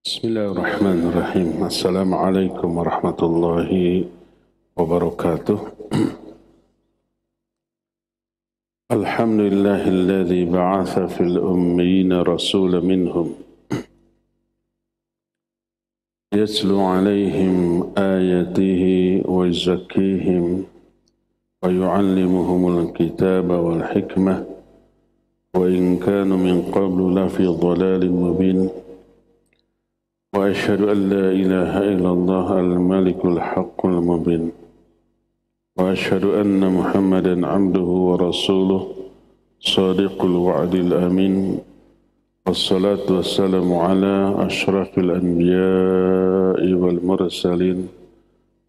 Bismillahirrahmanirrahim. Assalamualaikum warahmatullahi wabarakatuh. Alhamdulillahilladzi ba'atha fil ummiyina rasulan minhum yatlu alaihim ayatihi wa yuzakkihim wa yu'allimuhumul kitaba wal hikmah wa in kanu min qablu lafi dhalalin mubin. وأشهد أن لا إله إلا الله الملك الحق المبين وأشهد أن محمدا عبده ورسوله صادق الوعد الأمين والصلاة والسلام على أشرف الأنبياء والمرسلين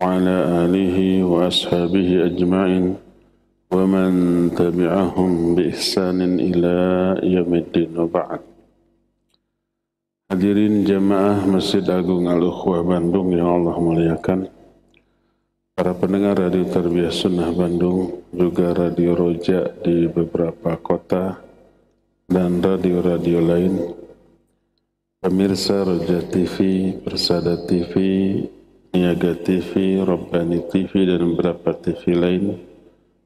وعلى آله وأصحابه أجمعين ومن تبعهم بإحسان إلى يوم الدين وبعد. Hadirin jamaah Masjid Agung Al-Ukhwah Bandung yang Allah muliakan, para pendengar Radio Tarbiyah Sunnah Bandung, juga Radio Roja di beberapa kota, dan radio-radio lain, pemirsa Roja TV, Persada TV, Niaga TV, Rabbani TV, dan beberapa TV lain,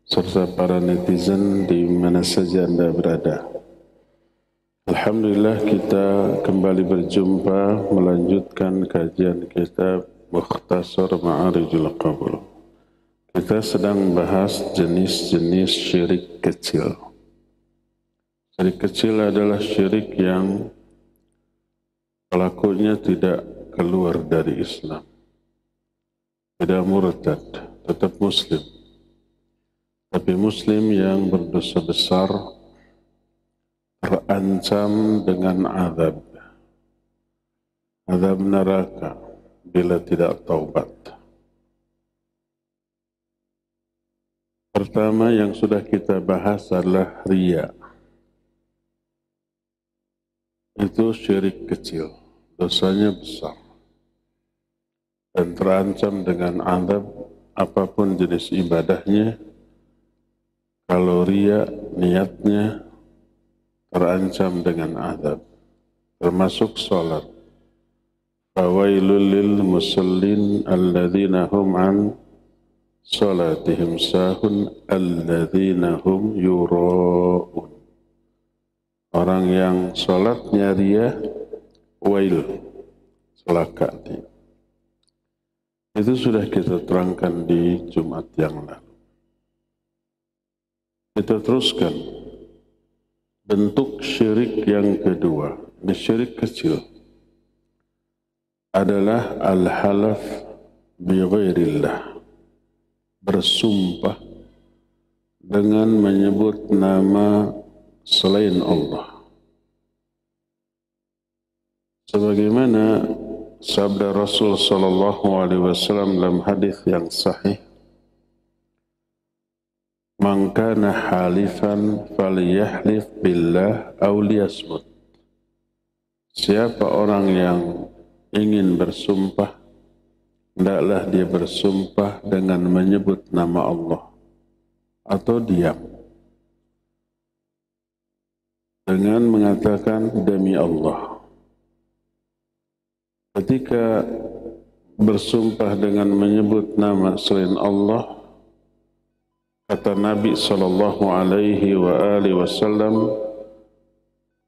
serta para netizen di mana saja Anda berada. Alhamdulillah kita kembali berjumpa melanjutkan kajian kitab Mukhtasar Ma'arijul Qabul. Kita sedang bahas jenis-jenis syirik kecil. Syirik kecil adalah syirik yang pelakunya tidak keluar dari Islam, tidak murtad, tetap muslim. Tapi muslim yang berdosa besar terancam dengan azab neraka bila tidak taubat. Pertama yang sudah kita bahas adalah riya. Itu syirik kecil, dosanya besar dan terancam dengan azab apapun jenis ibadahnya. Kalau riya niatnya terancam dengan azab, termasuk salat. Fawailul lil musallin alladzina hum an salatihim sahun alladzina hum yura'un. Orang yang salatnya riya, wail, celaka dia. Itu sudah kita terangkan di Jumat yang lalu. Kita teruskan. Bentuk syirik yang kedua, syirik kecil, adalah al-halaf bi ghairillah, bersumpah dengan menyebut nama selain Allah. Sebagaimana sabda Rasul sallallahu alaihi wasallam dalam hadis yang sahih, man kana halifan falyahlif billah aw liyasmut. Siapa orang yang ingin bersumpah, hendaklah dia bersumpah dengan menyebut nama Allah atau diam dengan mengatakan demi Allah. Ketika bersumpah dengan menyebut nama selain Allah, kata Nabi sallallahu alaihi wasallam,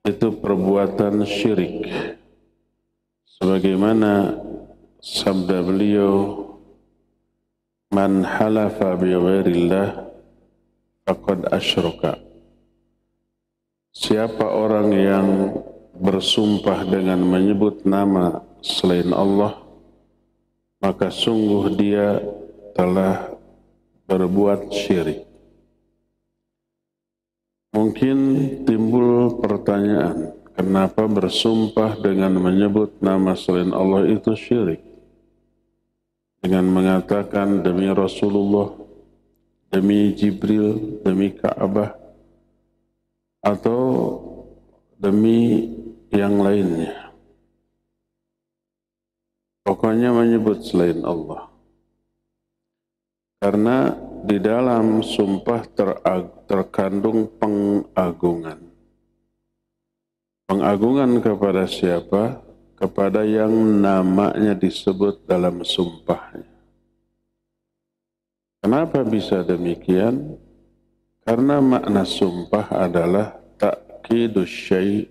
itu perbuatan syirik. Sebagaimana sabda beliau, man halafa bi ghairillah faqad asyraka. Siapa orang yang bersumpah dengan menyebut nama selain Allah, maka sungguh dia telah berbuat syirik. Mungkin timbul pertanyaan, kenapa bersumpah dengan menyebut nama selain Allah itu syirik? Dengan mengatakan demi Rasulullah, demi Jibril, demi Ka'bah, atau demi yang lainnya. Pokoknya menyebut selain Allah. Karena di dalam sumpah terkandung pengagungan. Pengagungan kepada siapa? kepada yang namanya disebut dalam sumpahnya. Kenapa bisa demikian? Karena makna sumpah adalah ta'kidus syai'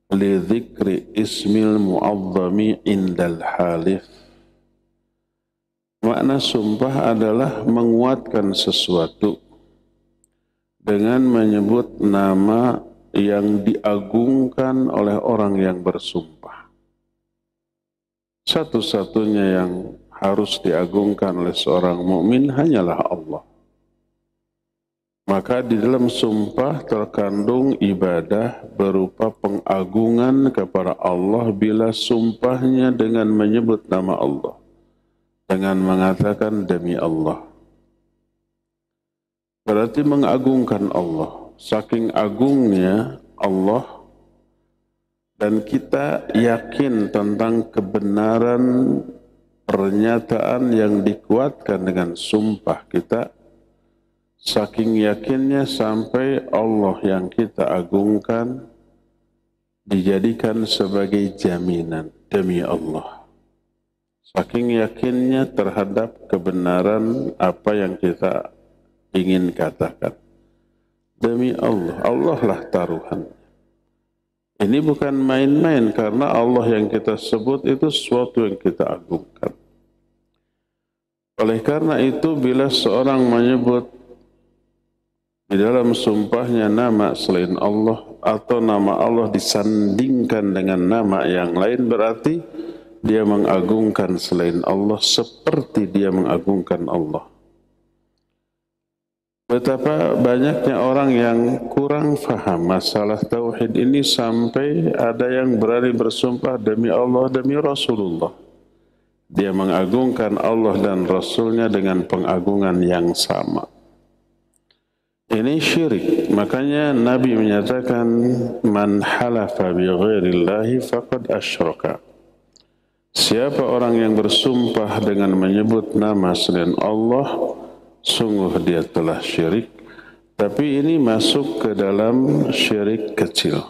li dzikri ismil mu'azzami indal halif. Makna sumpah adalah menguatkan sesuatu dengan menyebut nama yang diagungkan oleh orang yang bersumpah. Satu-satunya yang harus diagungkan oleh seorang mukmin hanyalah Allah. Maka di dalam sumpah terkandung ibadah berupa pengagungan kepada Allah bila sumpahnya dengan menyebut nama Allah, dengan mengatakan demi Allah. Berarti mengagungkan Allah. Saking agungnya Allah, dan kita yakin tentang kebenaran pernyataan yang dikuatkan dengan sumpah kita, saking yakinnya sampai Allah yang kita agungkan dijadikan sebagai jaminan demi Allah. Saking yakinnya terhadap kebenaran apa yang kita ingin katakan. Demi Allah, Allah lah taruhan. Ini bukan main-main, karena Allah yang kita sebut itu sesuatu yang kita agungkan. Oleh karena itu, bila seorang menyebut di dalam sumpahnya nama selain Allah, atau nama Allah disandingkan dengan nama yang lain, berarti dia mengagungkan selain Allah seperti dia mengagungkan Allah. Betapa banyaknya orang yang kurang faham masalah tauhid ini sampai ada yang berani bersumpah demi Allah, demi Rasulullah. Dia mengagungkan Allah dan Rasulnya dengan pengagungan yang sama. Ini syirik. Makanya Nabi menyatakan, man halafa bi ghairillahi faqad asyraka. Siapa orang yang bersumpah dengan menyebut nama selain Allah, sungguh dia telah syirik, tapi ini masuk ke dalam syirik kecil.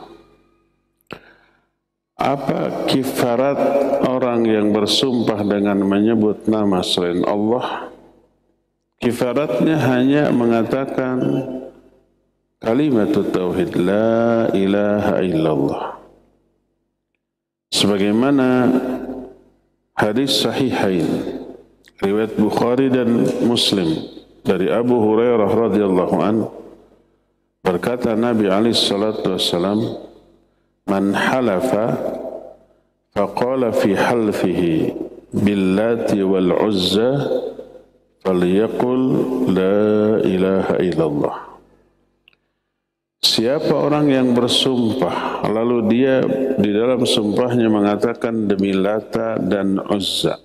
Apa kifarat orang yang bersumpah dengan menyebut nama selain Allah? Kifaratnya hanya mengatakan kalimat tauhid la ilaha illallah. Sebagaimana hadis sahihain riwayat Bukhari dan Muslim dari Abu Hurairah radhiyallahu anhu, berkata Nabi alaihi salatu wassalam, man halafa faqala fi halfihi billati wal uzza falyaqul la ilaha illallah. Siapa orang yang bersumpah lalu dia di dalam sumpahnya mengatakan demi Lata dan Uzza,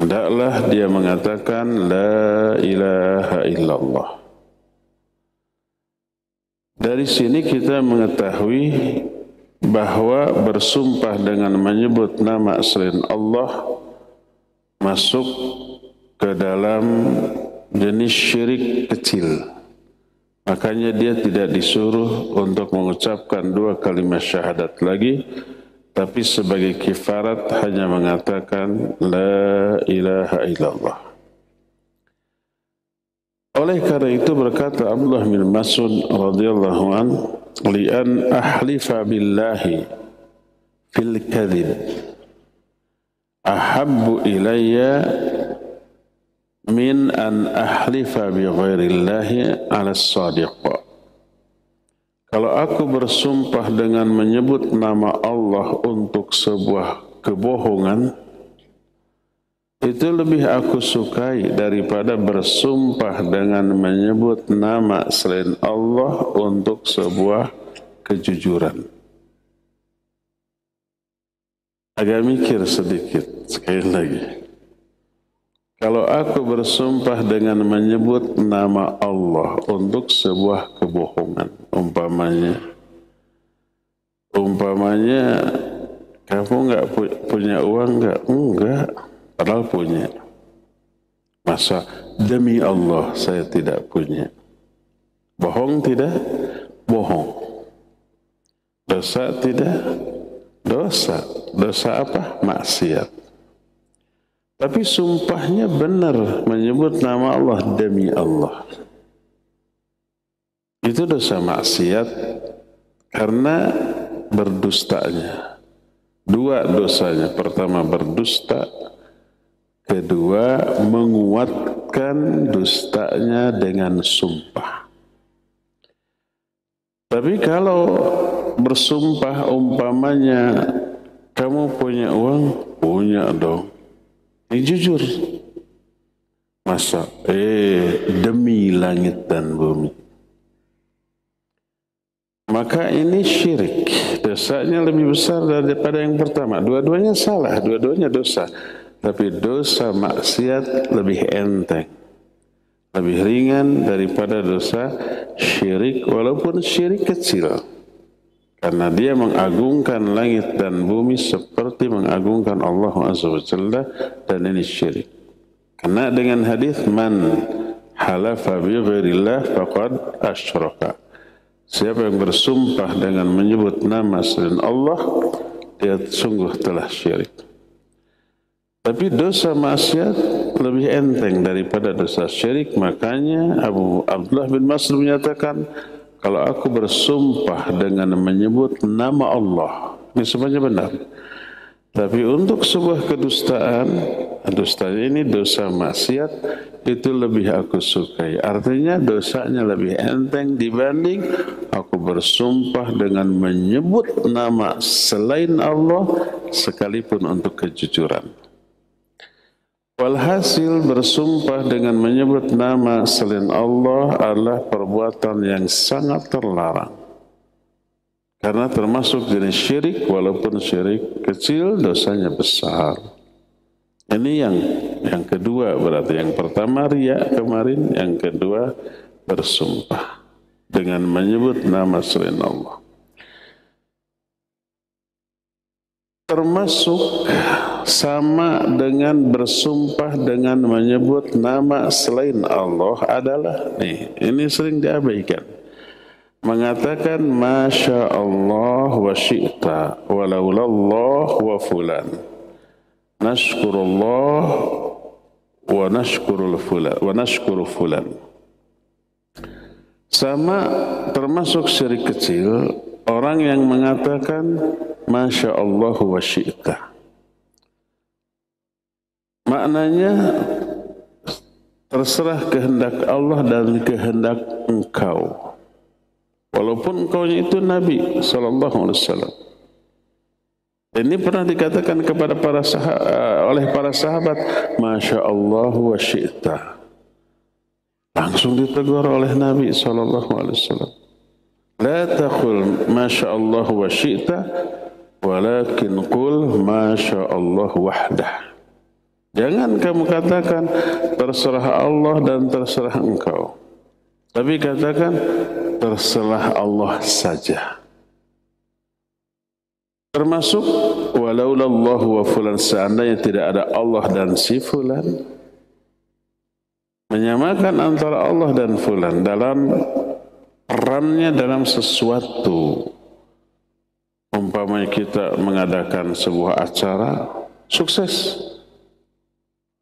hendaklah dia mengatakan la ilaha illallah. Dari sini kita mengetahui bahwa bersumpah dengan menyebut nama selain Allah masuk ke dalam jenis syirik kecil. Makanya dia tidak disuruh untuk mengucapkan 2 kalimat syahadat lagi, tapi sebagai kifarat hanya mengatakan la ilaha illallah. Oleh karena itu berkata Abdullah bin Mas'ud radhiyallahu an, li an ahlifa billahi fil kadhib ahabbu ilayya min an ahlifa bi ghairillahi ala sadiq. Kalau aku bersumpah dengan menyebut nama Allah untuk sebuah kebohongan, itu lebih aku sukai daripada bersumpah dengan menyebut nama selain Allah untuk sebuah kejujuran. Agak mikir sedikit, sekali lagi. Kalau aku bersumpah dengan menyebut nama Allah untuk sebuah kebohongan, umpamanya kamu nggak punya uang nggak? Enggak, padahal punya. Masa demi Allah saya tidak punya? Bohong tidak? Bohong. Dosa tidak? dosa. Dosa apa? Maksiat. Tapi sumpahnya benar, menyebut nama Allah demi Allah. Itu dosa maksiat karena berdustanya. Dua dosanya. Pertama berdusta, kedua menguatkan dustanya dengan sumpah. Tapi kalau bersumpah umpamanya kamu punya uang, punya dong. Ini jujur. Masa? Demi langit dan bumi. Maka ini syirik. Dosanya lebih besar daripada yang pertama. Dua-duanya salah, dua-duanya dosa. Tapi dosa maksiat lebih enteng. Lebih ringan daripada dosa syirik, walaupun syirik kecil. Karena dia mengagungkan langit dan bumi seperti mengagungkan Allah Azza wa Jalla, dan ini syirik. Karena dengan hadis man halafa bi ghairillah faqad asyraka. Siapa yang bersumpah dengan menyebut nama selain Allah, dia sungguh telah syirik. Tapi dosa maksiat lebih enteng daripada dosa syirik. Makanya Abu Abdullah bin Mas'ud menyatakan, kalau aku bersumpah dengan menyebut nama Allah, ini semuanya benar. Tapi untuk sebuah kedustaan, dusta ini dosa maksiat, itu lebih aku sukai. Artinya dosanya lebih enteng dibanding aku bersumpah dengan menyebut nama selain Allah sekalipun untuk kejujuran. Walhasil bersumpah dengan menyebut nama selain Allah adalah perbuatan yang sangat terlarang. Karena termasuk jenis syirik, walaupun syirik kecil dosanya besar. Ini yang kedua berarti. Yang pertama riya kemarin, yang kedua bersumpah dengan menyebut nama selain Allah. Termasuk sama dengan bersumpah dengan menyebut nama selain Allah adalah ini sering diabaikan. Mengatakan Masya Allah wa syi'ta walaulallah wa fulan. Nashkurullah wa nashkuru fulan. Sama termasuk syirik kecil orang yang mengatakan Masya Allah wa syi'ta. Maknanya terserah kehendak Allah dan kehendak engkau. Walaupun engkaunya itu Nabi SAW. Ini pernah dikatakan kepada oleh para sahabat, Masya Allah wa syi'ta. Langsung ditegur oleh Nabi SAW. La taqul Masya Allah wa syi'ta, walakin qul Masya Allah wahdah. Jangan kamu katakan terserah Allah dan terserah engkau. Tapi katakan terserah Allah saja. Termasuk walaulallahu wa fulan, seandainya tidak ada Allah dan si fulan. Menyamakan antara Allah dan fulan dalam perannya dalam sesuatu. Umpamanya kita mengadakan sebuah acara sukses.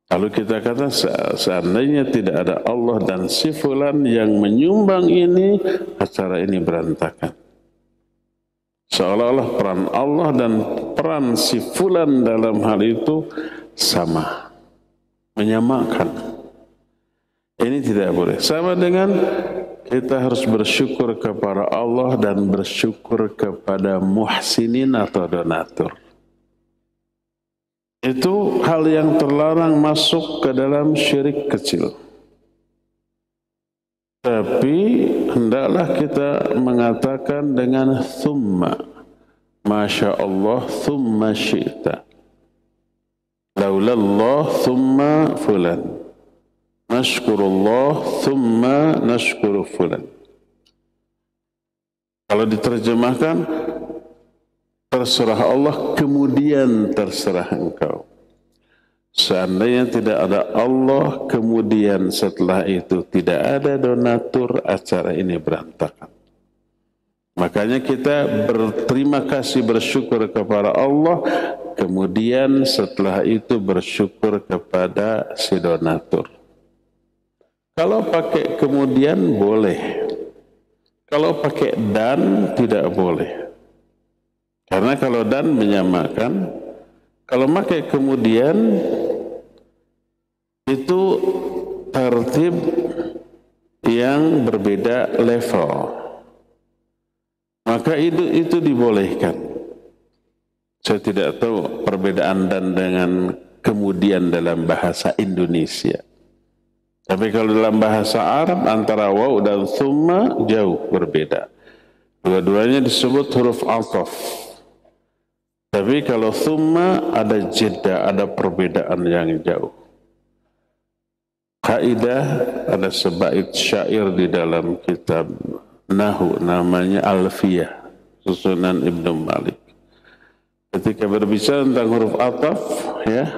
Lalu kita kata seandainya tidak ada Allah dan si fulan yang menyumbang ini, acara ini berantakan. Seolah-olah peran Allah dan peran si fulan dalam hal itu sama, menyamakan. Ini tidak boleh. Sama dengan kita harus bersyukur kepada Allah dan bersyukur kepada muhsinin atau donatur. Itu hal yang terlarang masuk ke dalam syirik kecil. Tapi hendaklah kita mengatakan dengan thumma. Masya Allah thumma syi'ta. Laulallah thumma fulan. Nashkurullah thumma nashkuru fulan. Kalau diterjemahkan, terserah Allah kemudian terserah engkau. Seandainya tidak ada Allah kemudian setelah itu tidak ada donatur, acara ini berantakan. Makanya kita berterima kasih, bersyukur kepada Allah, kemudian setelah itu bersyukur kepada si donatur. Kalau pakai kemudian boleh, kalau pakai dan tidak boleh. Karena kalau dan menyamakan, kalau pakai kemudian itu tertib yang berbeda level. Maka itu dibolehkan. Saya tidak tahu perbedaan dan dengan kemudian dalam bahasa Indonesia. Tapi kalau dalam bahasa Arab antara waw dan thumma jauh berbeda. Dua-duanya disebut huruf athaf. Tapi kalau thumma ada jeda, ada perbedaan yang jauh. Kaidah ada sebait syair di dalam kitab Nahu namanya Alfiyah susunan Ibnu Malik. Ketika berbicara tentang huruf ataf, ya,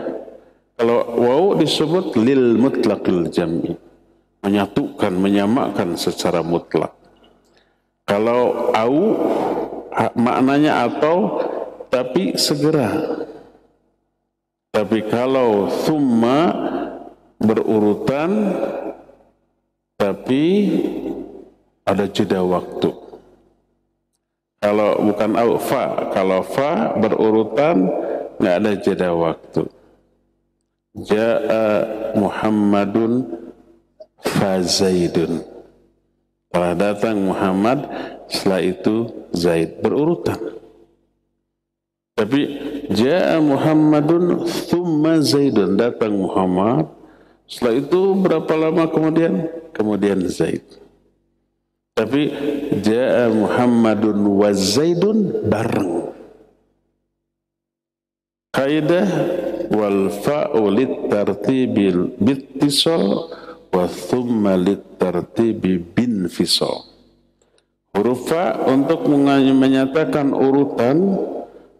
kalau waw disebut lil mutlaqil jam'i, menyatukan, menyamakan secara mutlak. Kalau au maknanya atau tapi segera. Tapi kalau thumma berurutan tapi ada jeda waktu. Kalau bukan au fa, kalau fa berurutan nggak ada jeda waktu. Ja'a Muhammadun fa Zaidun. Telah datang Muhammad, setelah itu Zaid, berurutan. Tapi ja'a Muhammadun thumma Zaidun, datang Muhammad, setelah itu berapa lama kemudian? Kemudian Zaid. Tapi ja'a Muhammadun wa Zaidun bareng. Kaidah wal fa'u litartibil bittisal wa thumma litartibi binfisal. Huruf fa untuk menyatakan urutan,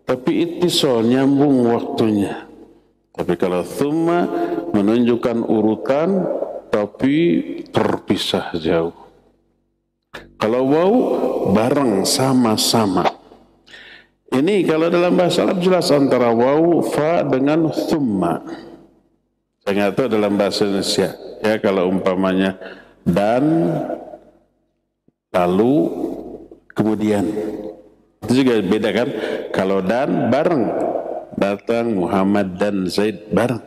tapi ittisal nyambung waktunya. Tapi kalau thumma menunjukkan urutan, tapi terpisah jauh. Kalau waw bareng sama-sama. Ini kalau dalam bahasa Arab jelas antara waw fa dengan thumma. Saya nggak tahu dalam bahasa Indonesia. Ya kalau umpamanya dan lalu kemudian. Itu juga beda kan? Kalau dan bareng, datang Muhammad dan Zaid bareng.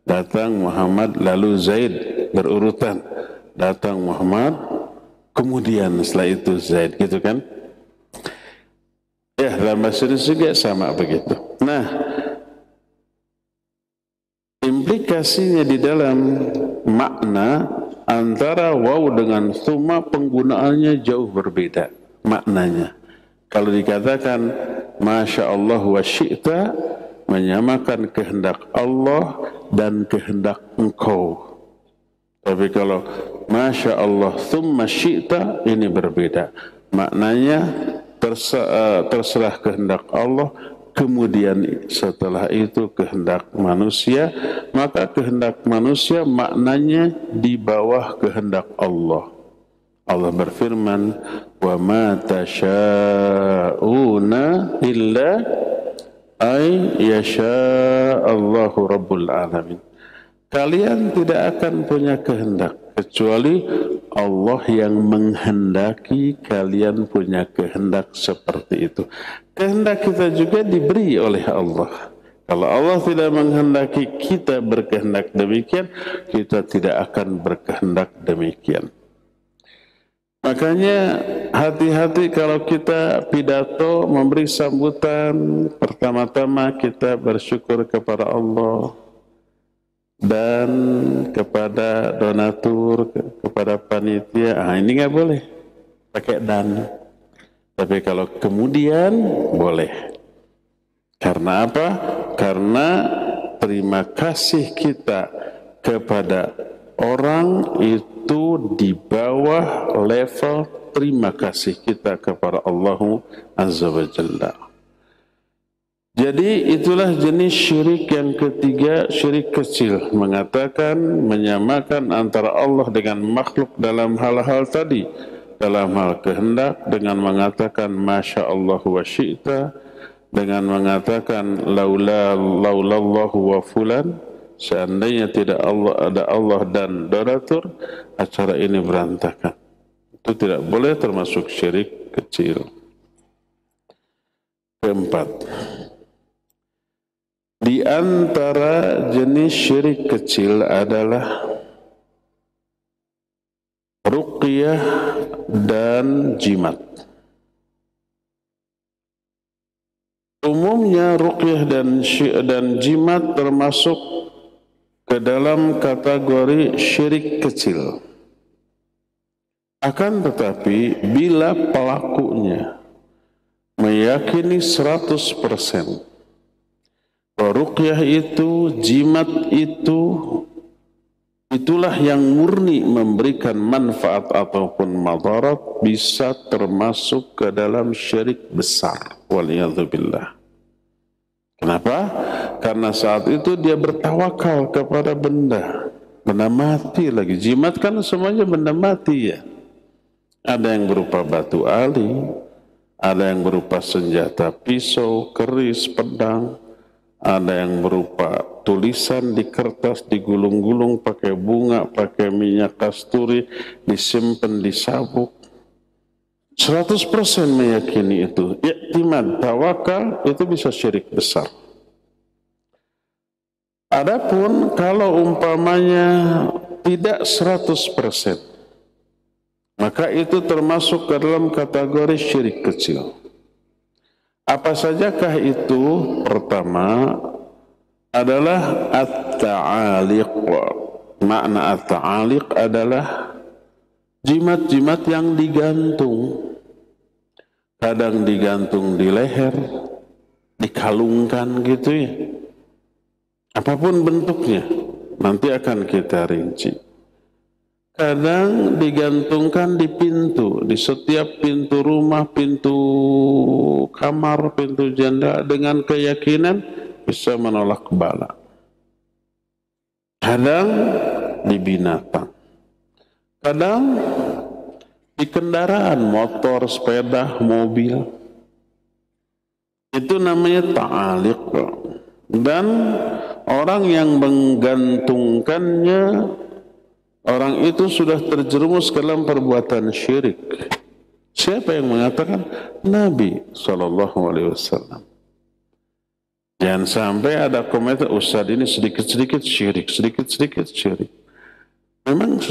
Datang Muhammad lalu Zaid berurutan. Datang Muhammad kemudian setelah itu Zaid, gitu kan? Ya, dalam bahasa Indonesia juga sama begitu. Nah, implikasinya di dalam makna antara waw dengan thumma penggunaannya jauh berbeda maknanya. Kalau dikatakan Masya Allah wa syi'ta, menyamakan kehendak Allah dan kehendak engkau. Tapi kalau Masya Allah thumma syi'ta, ini berbeda. Maknanya terserah kehendak Allah, kemudian setelah itu kehendak manusia, maka kehendak manusia maknanya di bawah kehendak Allah. Allah berfirman, wa ma tasha'una illa ay yasha Allahu Rabbul Alamin. Kalian tidak akan punya kehendak kecuali Allah yang menghendaki kalian punya kehendak seperti itu. Kehendak kita juga diberi oleh Allah. Kalau Allah tidak menghendaki kita berkehendak demikian, kita tidak akan berkehendak demikian. Makanya hati-hati kalau kita pidato memberi sambutan, pertama-tama kita bersyukur kepada Allah dan kepada donatur, kepada panitia. Ini nggak boleh pakai dan. Tapi kalau kemudian boleh. Karena apa? Karena terima kasih kita kepada orang itu di bawah level terima kasih kita kepada Allah Azza wa Jalla. Jadi itulah jenis syirik yang ketiga, syirik kecil, mengatakan menyamakan antara Allah dengan makhluk dalam hal-hal tadi, dalam hal kehendak dengan mengatakan Masya Allah wa syi'ta, dengan mengatakan laulallahu wa fulan, seandainya tidak Allah, ada Allah dan donatur, acara ini berantakan. Itu tidak boleh, termasuk syirik kecil. Keempat, di antara jenis syirik kecil adalah ruqyah dan jimat. Umumnya ruqyah dan jimat termasuk ke dalam kategori syirik kecil. Akan tetapi bila pelakunya meyakini 100% bahwa ruqyah itu, jimat itu, itulah yang murni memberikan manfaat ataupun madarat, bisa termasuk ke dalam syirik besar. Waliyadzubillah. Kenapa? Karena saat itu dia bertawakal kepada benda mati lagi. Jimat kan semuanya benda mati ya. Ada yang berupa batu ali, ada yang berupa senjata pisau, keris, pedang, ada yang berupa tulisan di kertas, digulung-gulung pakai bunga, pakai minyak kasturi, disimpan di sabuk. 100% meyakini itu. Iktimad, tawakal, itu bisa syirik besar. Adapun kalau umpamanya tidak 100%, maka itu termasuk ke dalam kategori syirik kecil. Apa sajakah itu? Pertama adalah at-ta'aliq. Makna at-ta'aliq adalah jimat-jimat yang digantung. Kadang digantung di leher, dikalungkan gitu ya. Apapun bentuknya, nanti akan kita rinci. Kadang digantungkan di pintu, di setiap pintu rumah, pintu kamar, pintu jendela, dengan keyakinan bisa menolak bala. Kadang di binatang, kadang di kendaraan, motor, sepeda, mobil. Itu namanya ta'aliq. Dan orang yang menggantungkannya, orang itu sudah terjerumus ke dalam perbuatan syirik. Siapa yang mengatakan? Nabi SAW. Jangan sampai ada komentar, Ustaz ini sedikit-sedikit syirik, sedikit-sedikit syirik. Memang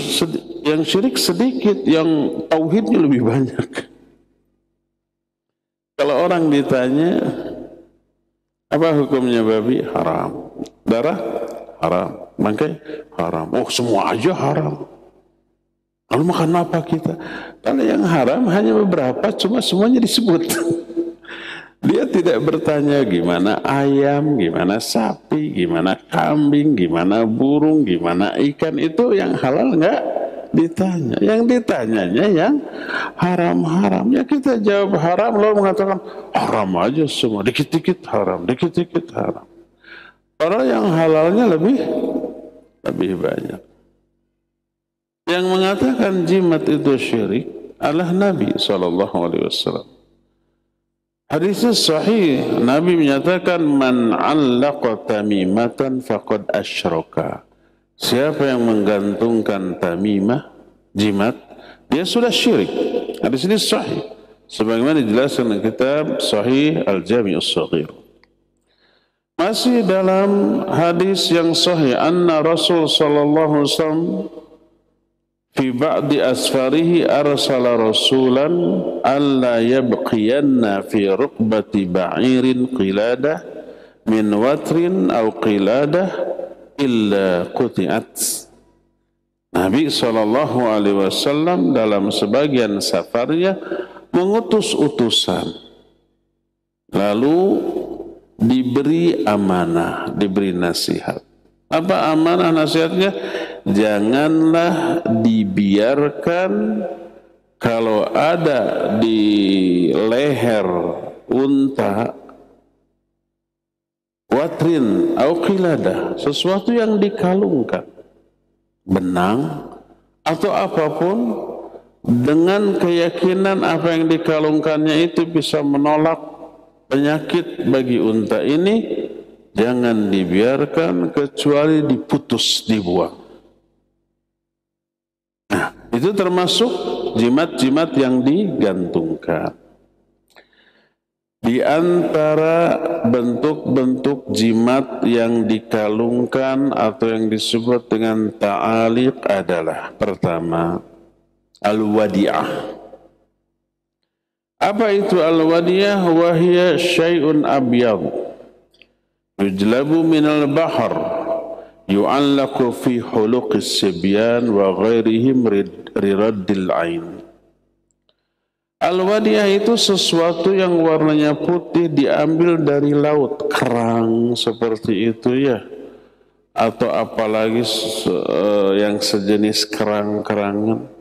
yang syirik sedikit, yang tauhidnya lebih banyak. Kalau orang ditanya, apa hukumnya babi? Haram. Darah? Haram. Bangkai? Haram. Oh, semua aja haram. Lalu makan apa kita? Kalau yang haram hanya beberapa, cuma semuanya disebut. Dia tidak bertanya gimana ayam, gimana sapi, gimana kambing, gimana burung, gimana ikan. Itu yang halal enggak ditanya. Yang ditanyanya yang haram-haram. Ya kita jawab haram, lalu mengatakan haram aja semua. Dikit-dikit haram, dikit-dikit haram. Orang yang halalnya lebih banyak. Yang mengatakan jimat itu syirik adalah Nabi SAW. Hadisnya sahih, Nabi menyatakan man 'allaqa tamimatan faqad asyraka. Siapa yang menggantungkan tamimah, jimat, dia sudah syirik. Hadis ini sahih, sebagaimana dijelaskan dalam kitab Sahih Al-Jami' As-Shaghir. Masih dalam hadis yang sahih, anna Rasul sallallahu alaihi wasallam fi ba'di asfarihi arsala rasulan alla yabqiyanna fi rukbati ba'irin qiladah min watrin aw qiladah illa quti'at. Nabi SAW dalam sebagian safarnya mengutus utusan, lalu diberi amanah, diberi nasihat. Apa amanah nasihatnya? Janganlah dibiarkan kalau ada di leher unta watrin au qiladah, sesuatu yang dikalungkan, benang atau apapun, dengan keyakinan apa yang dikalungkannya itu bisa menolak penyakit bagi unta ini, jangan dibiarkan kecuali diputus, dibuang. Nah, itu termasuk jimat-jimat yang digantungkan. Di antara bentuk-bentuk jimat yang dikalungkan atau yang disebut dengan ta'aliq adalah pertama, al-wadi'ah. Apa itu al-wadi'ah? Wahia syai'un abyad yujlabu minal bahr yu'allaku fi huluqis sibyan wa ghairihim riraddil ain. Al-wadi'ah itu sesuatu yang warnanya putih diambil dari laut, kerang seperti itu ya, atau apalagi yang sejenis kerang-kerangan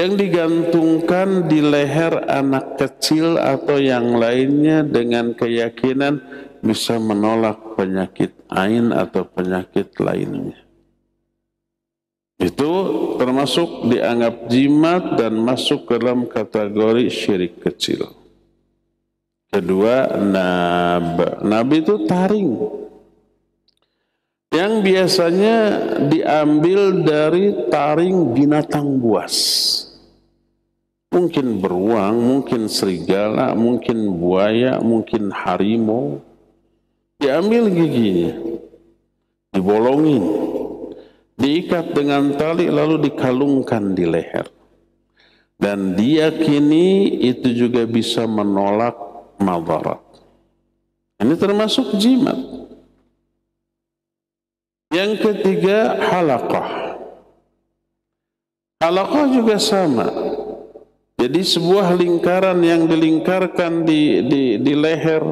yang digantungkan di leher anak kecil atau yang lainnya dengan keyakinan bisa menolak penyakit ain atau penyakit lainnya. Itu termasuk dianggap jimat dan masuk ke dalam kategori syirik kecil. Kedua, nab. Nab itu taring yang biasanya diambil dari taring binatang buas. Mungkin beruang, mungkin serigala, mungkin buaya, mungkin harimau. Diambil giginya, dibolongin, diikat dengan tali lalu dikalungkan di leher. Dan diyakini itu juga bisa menolak madarat. Ini termasuk jimat. Yang ketiga, halaqah. Halaqah juga sama. Jadi sebuah lingkaran yang dilingkarkan di leher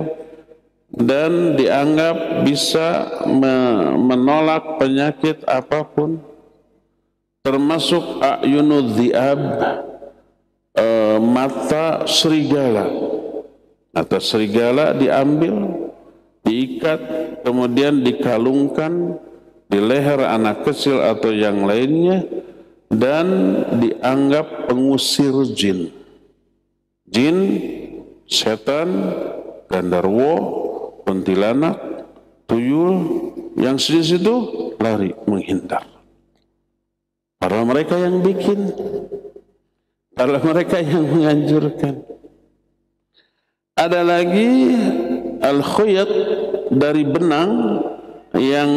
dan dianggap bisa menolak penyakit apapun, termasuk a'yunud dhi'ab, mata serigala. Mata serigala diambil, diikat, kemudian dikalungkan di leher anak kecil atau yang lainnya, dan dianggap pengusir jin. Jin, setan, gandarwo, kuntilanak, tuyul, yang sejenis itu lari, menghindar. Karena mereka yang bikin, karena mereka yang menganjurkan. Ada lagi al-khuyat dari benang yang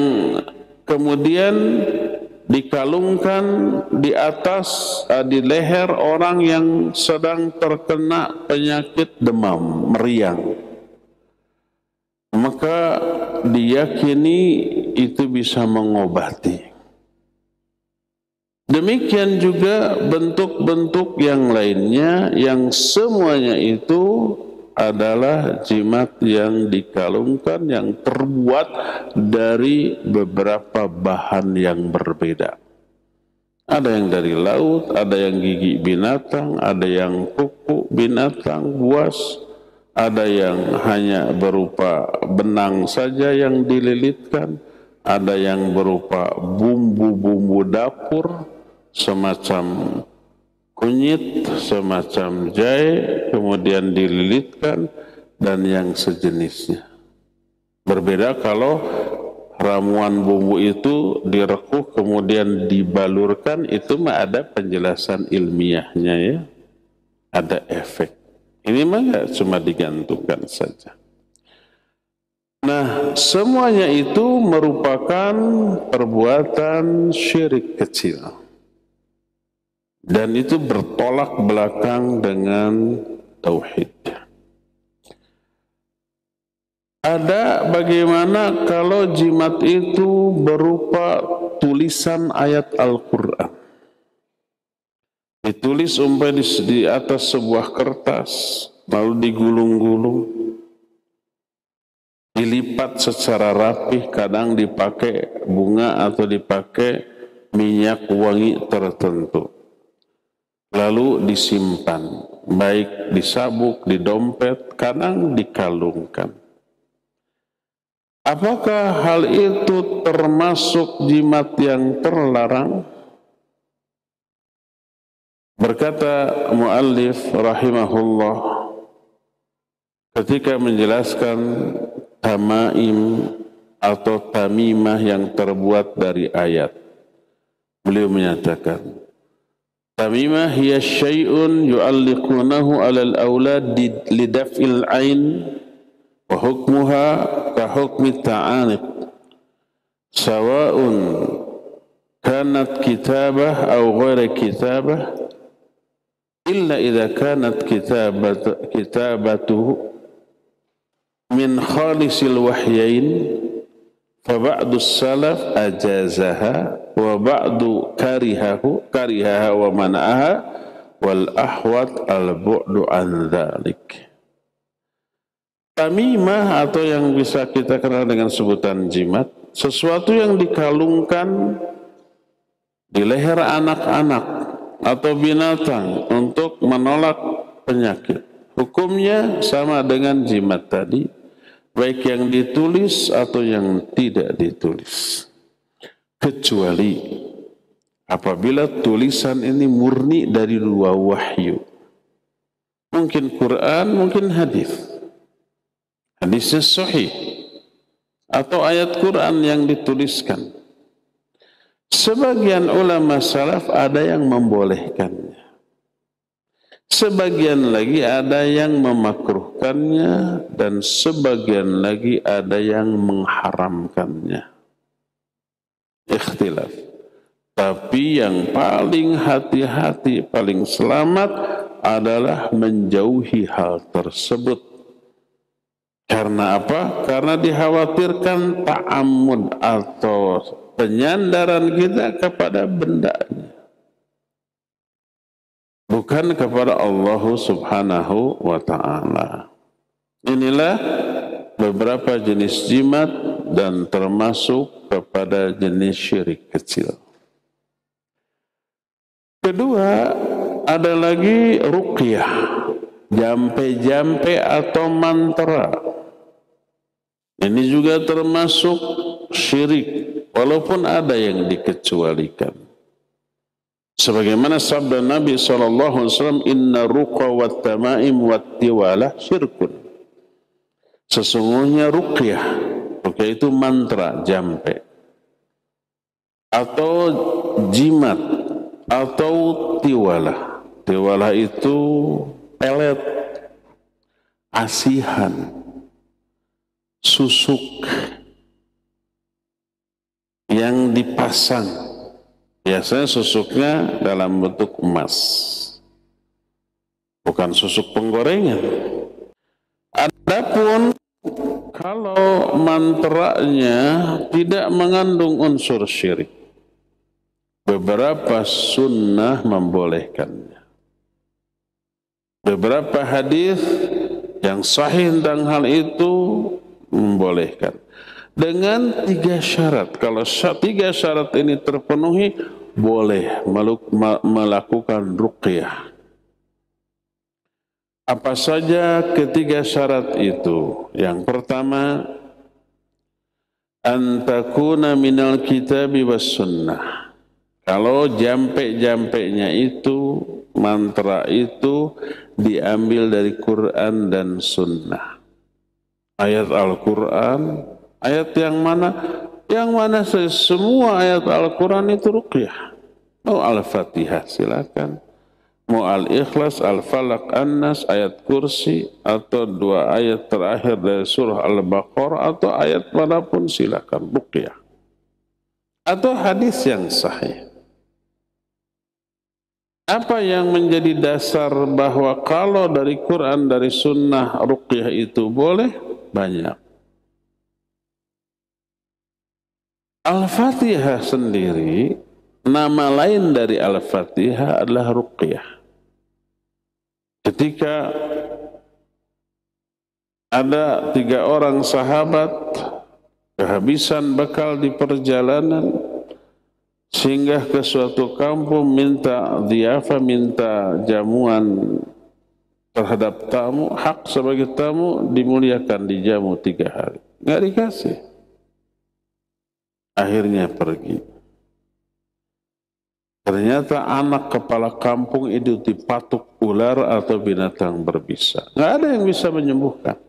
kemudian dikalungkan di atas, di leher orang yang sedang terkena penyakit demam, meriang. Maka diyakini itu bisa mengobati. Demikian juga bentuk-bentuk yang lainnya yang semuanya itu adalah jimat yang dikalungkan yang terbuat dari beberapa bahan yang berbeda. Ada yang dari laut, ada yang gigi binatang, ada yang kuku binatang, buas, ada yang hanya berupa benang saja yang dililitkan, ada yang berupa bumbu-bumbu dapur, semacam kunyit, semacam jahe, kemudian dililitkan, dan yang sejenisnya. Berbeda kalau ramuan bumbu itu direkuh kemudian dibalurkan, itu mah ada penjelasan ilmiahnya ya, ada efek. Ini mah nggak cuma digantungkan saja. Nah, semuanya itu merupakan perbuatan syirik kecil. Dan itu bertolak belakang dengan tauhid. Ada bagaimana kalau jimat itu berupa tulisan ayat Al-Quran. Ditulis umpamanya di atas sebuah kertas, lalu digulung-gulung, dilipat secara rapih, kadang dipakai bunga atau dipakai minyak wangi tertentu. Lalu disimpan, baik di sabuk, di dompet, kadang dikalungkan. Apakah hal itu termasuk jimat yang terlarang? Berkata muallif rahimahullah ketika menjelaskan tamaim atau tamimah yang terbuat dari ayat. Beliau menyatakan, tamimah hiya syai'un yu'alliqunahu 'alal awlad lidaf'il 'ain wa hukmuha ka hukmi ta'aniq sawa'un kanat kitabah aw ghairi kitabah illa idza kanat kitabatuhu min khalisil wahyain fa ba'du salaf ajazaha wa ba'du karihaha wa mana'aha wal ahwat al bu'du an dzalik. Tamimah atau yang bisa kita kenal dengan sebutan jimat, sesuatu yang dikalungkan di leher anak-anak atau binatang untuk menolak penyakit. Hukumnya sama dengan jimat tadi, baik yang ditulis atau yang tidak ditulis. Kecuali apabila tulisan ini murni dari dua wahyu. Mungkin Quran, mungkin hadis. Hadisnya sahih. Atau ayat Quran yang dituliskan. Sebagian ulama salaf ada yang membolehkannya. Sebagian lagi ada yang memakruhkannya dan sebagian lagi ada yang mengharamkannya. Ikhtilaf. Tapi yang paling hati-hati, paling selamat adalah menjauhi hal tersebut. Karena apa? Karena dikhawatirkan ta'ammud atau penyandaran kita kepada bendanya. Bukan kepada Allah subhanahu wa ta'ala. Inilah beberapa jenis jimat dan termasuk kepada jenis syirik kecil. Kedua, ada lagi ruqyah, jampe-jampe atau mantra. Ini juga termasuk syirik, walaupun ada yang dikecualikan. Sebagaimana sabda Nabi SAW, inna ruqa wa tamaim wa tiwalah syirkun. Sesungguhnya ruqyah, ruqyah itu mantra, jampe, atau jimat, atau tiwalah. Tiwalah itu pelet, asihan, susuk yang dipasang. Biasanya susuknya dalam bentuk emas, bukan susuk penggorengan. Adapun kalau mantranya tidak mengandung unsur syirik, beberapa sunnah membolehkannya. Beberapa hadis yang sahih tentang hal itu membolehkan. Dengan 3 syarat. Kalau 3 syarat ini terpenuhi, boleh melakukan ruqyah. Apa saja ketiga syarat itu? Yang pertama, an takuna minal kitabi was sunnah. Kalau jampe-jampenya itu, mantra itu diambil dari Quran dan sunnah. Ayat Al-Quran, ayat yang mana? Yang mana semua ayat Al-Quran itu ruqyah. Mau Al-Fatihah silakan. Mau Al-Ikhlas, Al-Falaq, An-Nas, ayat kursi, atau 2 ayat terakhir dari surah Al-Baqarah, atau ayat manapun silakan, ruqyah. Atau hadis yang sahih. Apa yang menjadi dasar bahwa kalau dari Quran, dari sunnah, ruqyah itu boleh? Banyak. Al-Fatihah sendiri, nama lain dari Al-Fatihah adalah ruqyah. Ketika ada 3 orang sahabat kehabisan bekal di perjalanan, singgah ke suatu kampung, minta dhiyafah, minta jamuan terhadap tamu, hak sebagai tamu dimuliakan, dijamu 3 hari. Nggak dikasih. Akhirnya pergi. Ternyata anak kepala kampung itu dipatuk ular atau binatang berbisa. Nggak ada yang bisa menyembuhkan.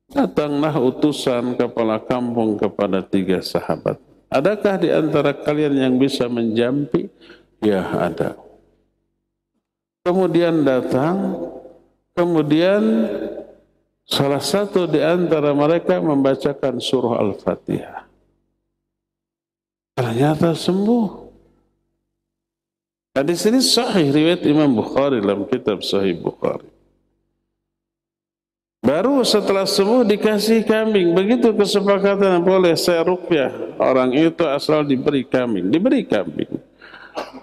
Datanglah utusan kepala kampung kepada 3 sahabat. Adakah di antara kalian yang bisa menjampi? Ya, ada. Kemudian datang, kemudian salah satu di antara mereka membacakan surah Al-Fatihah. Ternyata sembuh. Nah, di sini sahih riwayat Imam Bukhari dalam kitab Sahih Bukhari. Baru setelah sembuh dikasih kambing. Begitu kesepakatan, boleh saya ruqyah. Orang itu asal diberi kambing. Diberi kambing.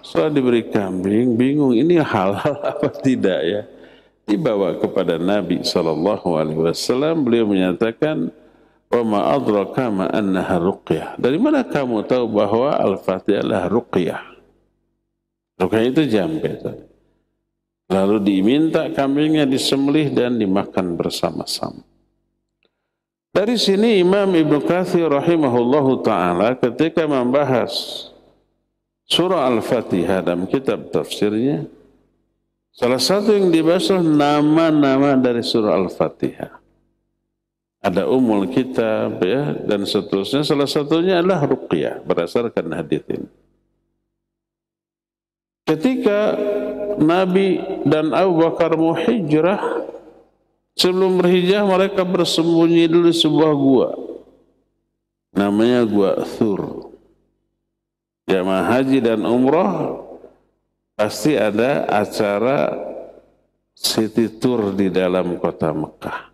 Setelah diberi kambing, bingung ini halal apa tidak ya. Dibawa kepada Nabi SAW. Beliau menyatakan, wa ma adraka ma annaha ruqyah. Dari mana kamu tahu bahwa Al-Fatihah adalah ruqyah? Ruqyah itu jambe. Lalu diminta kambingnya disembelih dan dimakan bersama-sama. Dari sini Imam Ibnu Katsir rahimahullahu ta'ala ketika membahas surah Al-Fatihah dalam kitab tafsirnya, salah satu yang dibahas nama-nama dari surah Al-Fatihah. Ada Ummul Kitab ya, dan seterusnya. Salah satunya adalah ruqyah berdasarkan hadits ini. Ketika Nabi dan Abu Bakar mau hijrah, sebelum berhijrah mereka bersembunyi dulu di sebuah gua. Namanya Gua Thur. Jamaah haji dan umrah pasti ada acara city tour di dalam kota Mekah.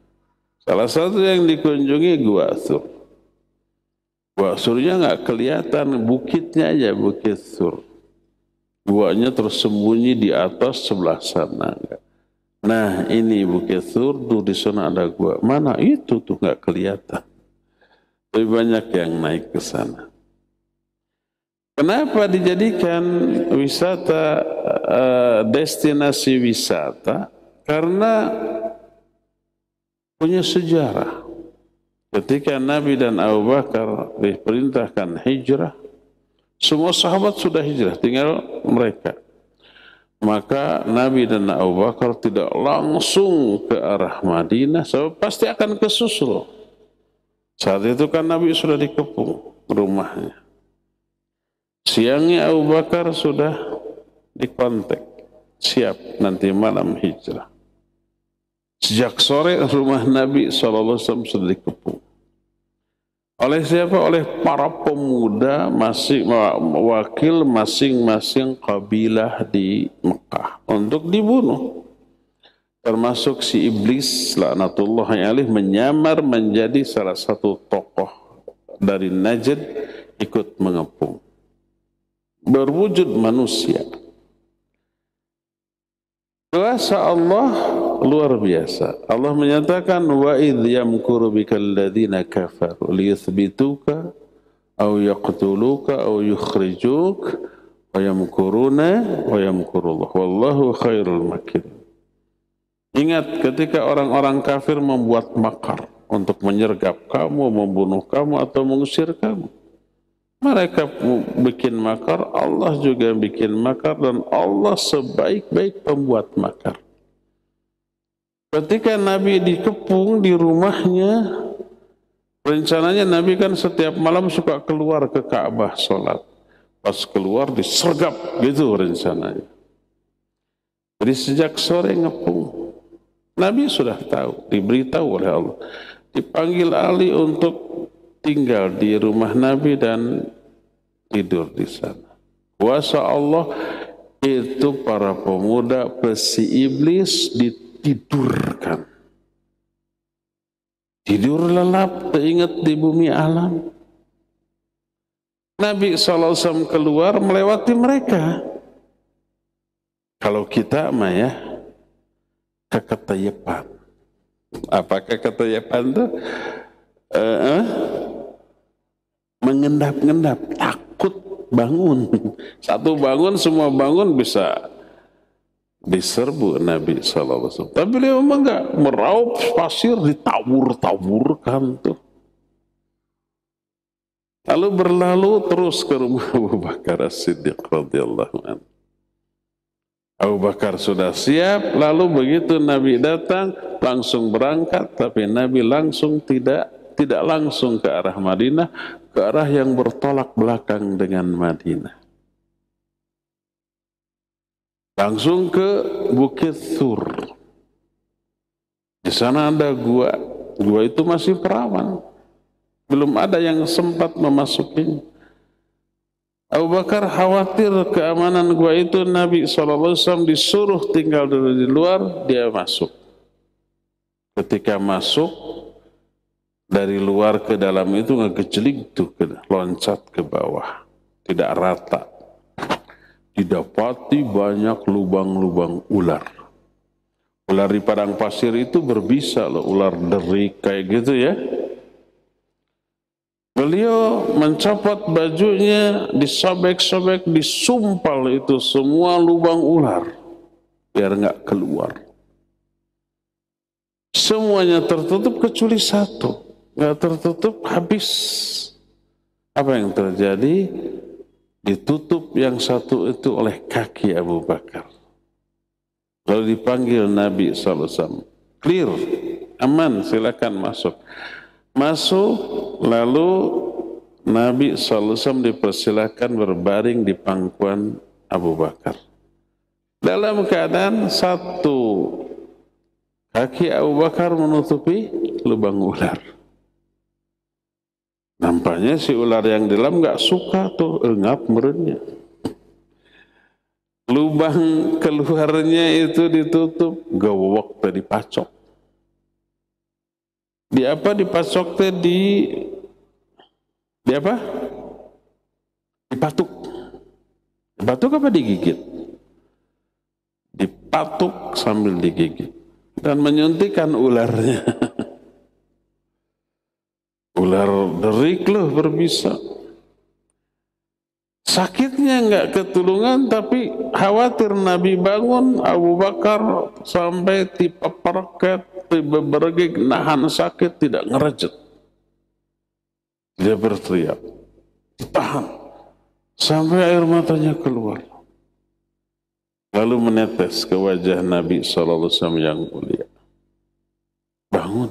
Salah satu yang dikunjungi Gua Thur. Gua Thurnya nggak kelihatan, bukitnya aja Bukit Thur. Guanya tersembunyi di atas sebelah sana. Nah ini Bukit Thur, tuh di sana ada gua. Mana itu tuh nggak kelihatan. Lebih banyak yang naik ke sana. Kenapa dijadikan wisata, destinasi wisata? Karena punya sejarah. Ketika Nabi dan Abu Bakar diperintahkan hijrah, semua sahabat sudah hijrah, tinggal mereka. Maka Nabi dan Abu Bakar tidak langsung ke arah Madinah, sebab pasti akan kesusul. Saat itu kan Nabi sudah dikepung rumahnya. Siangnya Abu Bakar sudah dikontak, siap nanti malam hijrah. Sejak sore rumah Nabi SAW sudah dikepung. Oleh siapa? Oleh para pemuda wakil masing-masing kabilah di Mekah untuk dibunuh. Termasuk si iblis laknatullahi alaih menyamar menjadi salah satu tokoh dari Najd ikut mengepung. Berwujud manusia. Kuasa Allah luar biasa. Allah menyatakan wa idh yamkuru bikal ladzina kafaru liyuthbituka aw yaqtuluka aw yukhrijuk wa yamkuruna wa yamkurullah wallahu khairul makirin. Ingat ketika orang-orang kafir membuat makar untuk menyergap kamu, membunuh kamu atau mengusir kamu. Mereka bikin makar, Allah juga bikin makar, dan Allah sebaik-baik pembuat makar. Ketika Nabi dikepung di rumahnya, rencananya Nabi kan setiap malam suka keluar ke Ka'bah sholat. Pas keluar disergap gitu rencananya. Jadi sejak sore ngepung. Nabi sudah tahu, diberitahu oleh Allah. Dipanggil Ali untuk tinggal di rumah Nabi dan tidur di sana. Kuasa Allah itu para pemuda besi iblis ditidurkan. Tidur lelap, teringat di bumi alam. Nabi SAW keluar melewati mereka. Kalau kita mah ya, keketayapan. Apa keketayapan itu? Mengendap-endap, takut bangun. Satu bangun, semua bangun bisa diserbu Nabi SAW. Tapi beliau memang enggak, meraup pasir, ditabur-taburkan tuh. Lalu berlalu terus ke rumah Abu Bakar As-Siddiq radhiyallahu anhu. Abu Bakar sudah siap, lalu begitu Nabi datang langsung berangkat, tapi Nabi langsung tidak langsung ke arah Madinah, ke arah yang bertolak belakang dengan Madinah. Langsung ke Bukit Thur. Di sana ada gua. Gua itu masih perawan. Belum ada yang sempat memasukinya. Abu Bakar khawatir keamanan gua itu, Nabi SAW disuruh tinggal dulu di luar, dia masuk. Ketika masuk, dari luar ke dalam itu ngegejlik tuh, loncat ke bawah. Tidak rata. Didapati banyak lubang-lubang ular. Ular di padang pasir itu berbisa loh, ular derik kayak gitu ya. Beliau mencopot bajunya, disobek-sobek, disumpal itu semua lubang ular biar nggak keluar. Semuanya tertutup kecuali satu, nggak tertutup, habis. Apa yang terjadi? Ditutup yang satu itu oleh kaki Abu Bakar. Lalu dipanggil Nabi SAW, clear, aman, silakan masuk. Masuk, lalu Nabi SAW dipersilakan berbaring di pangkuan Abu Bakar. Dalam keadaan satu kaki Abu Bakar menutupi lubang ular. Nampaknya si ular yang di dalam nggak suka tuh, engap merenya. Lubang keluarnya itu ditutup, gawok tadi pacok. Di apa dipasok teh di apa? Dipatuk. Dipatuk apa digigit? Dipatuk sambil digigit dan menyuntikkan ularnya. Ular derik loh berbisa. Sakitnya enggak ketulungan, tapi khawatir Nabi bangun, Abu Bakar sampai tipe-perket, tipe-bergig, nahan sakit, tidak ngerejet. Dia berteriak, tahan, sampai air matanya keluar. Lalu menetes ke wajah Nabi SAW yang mulia. Bangun.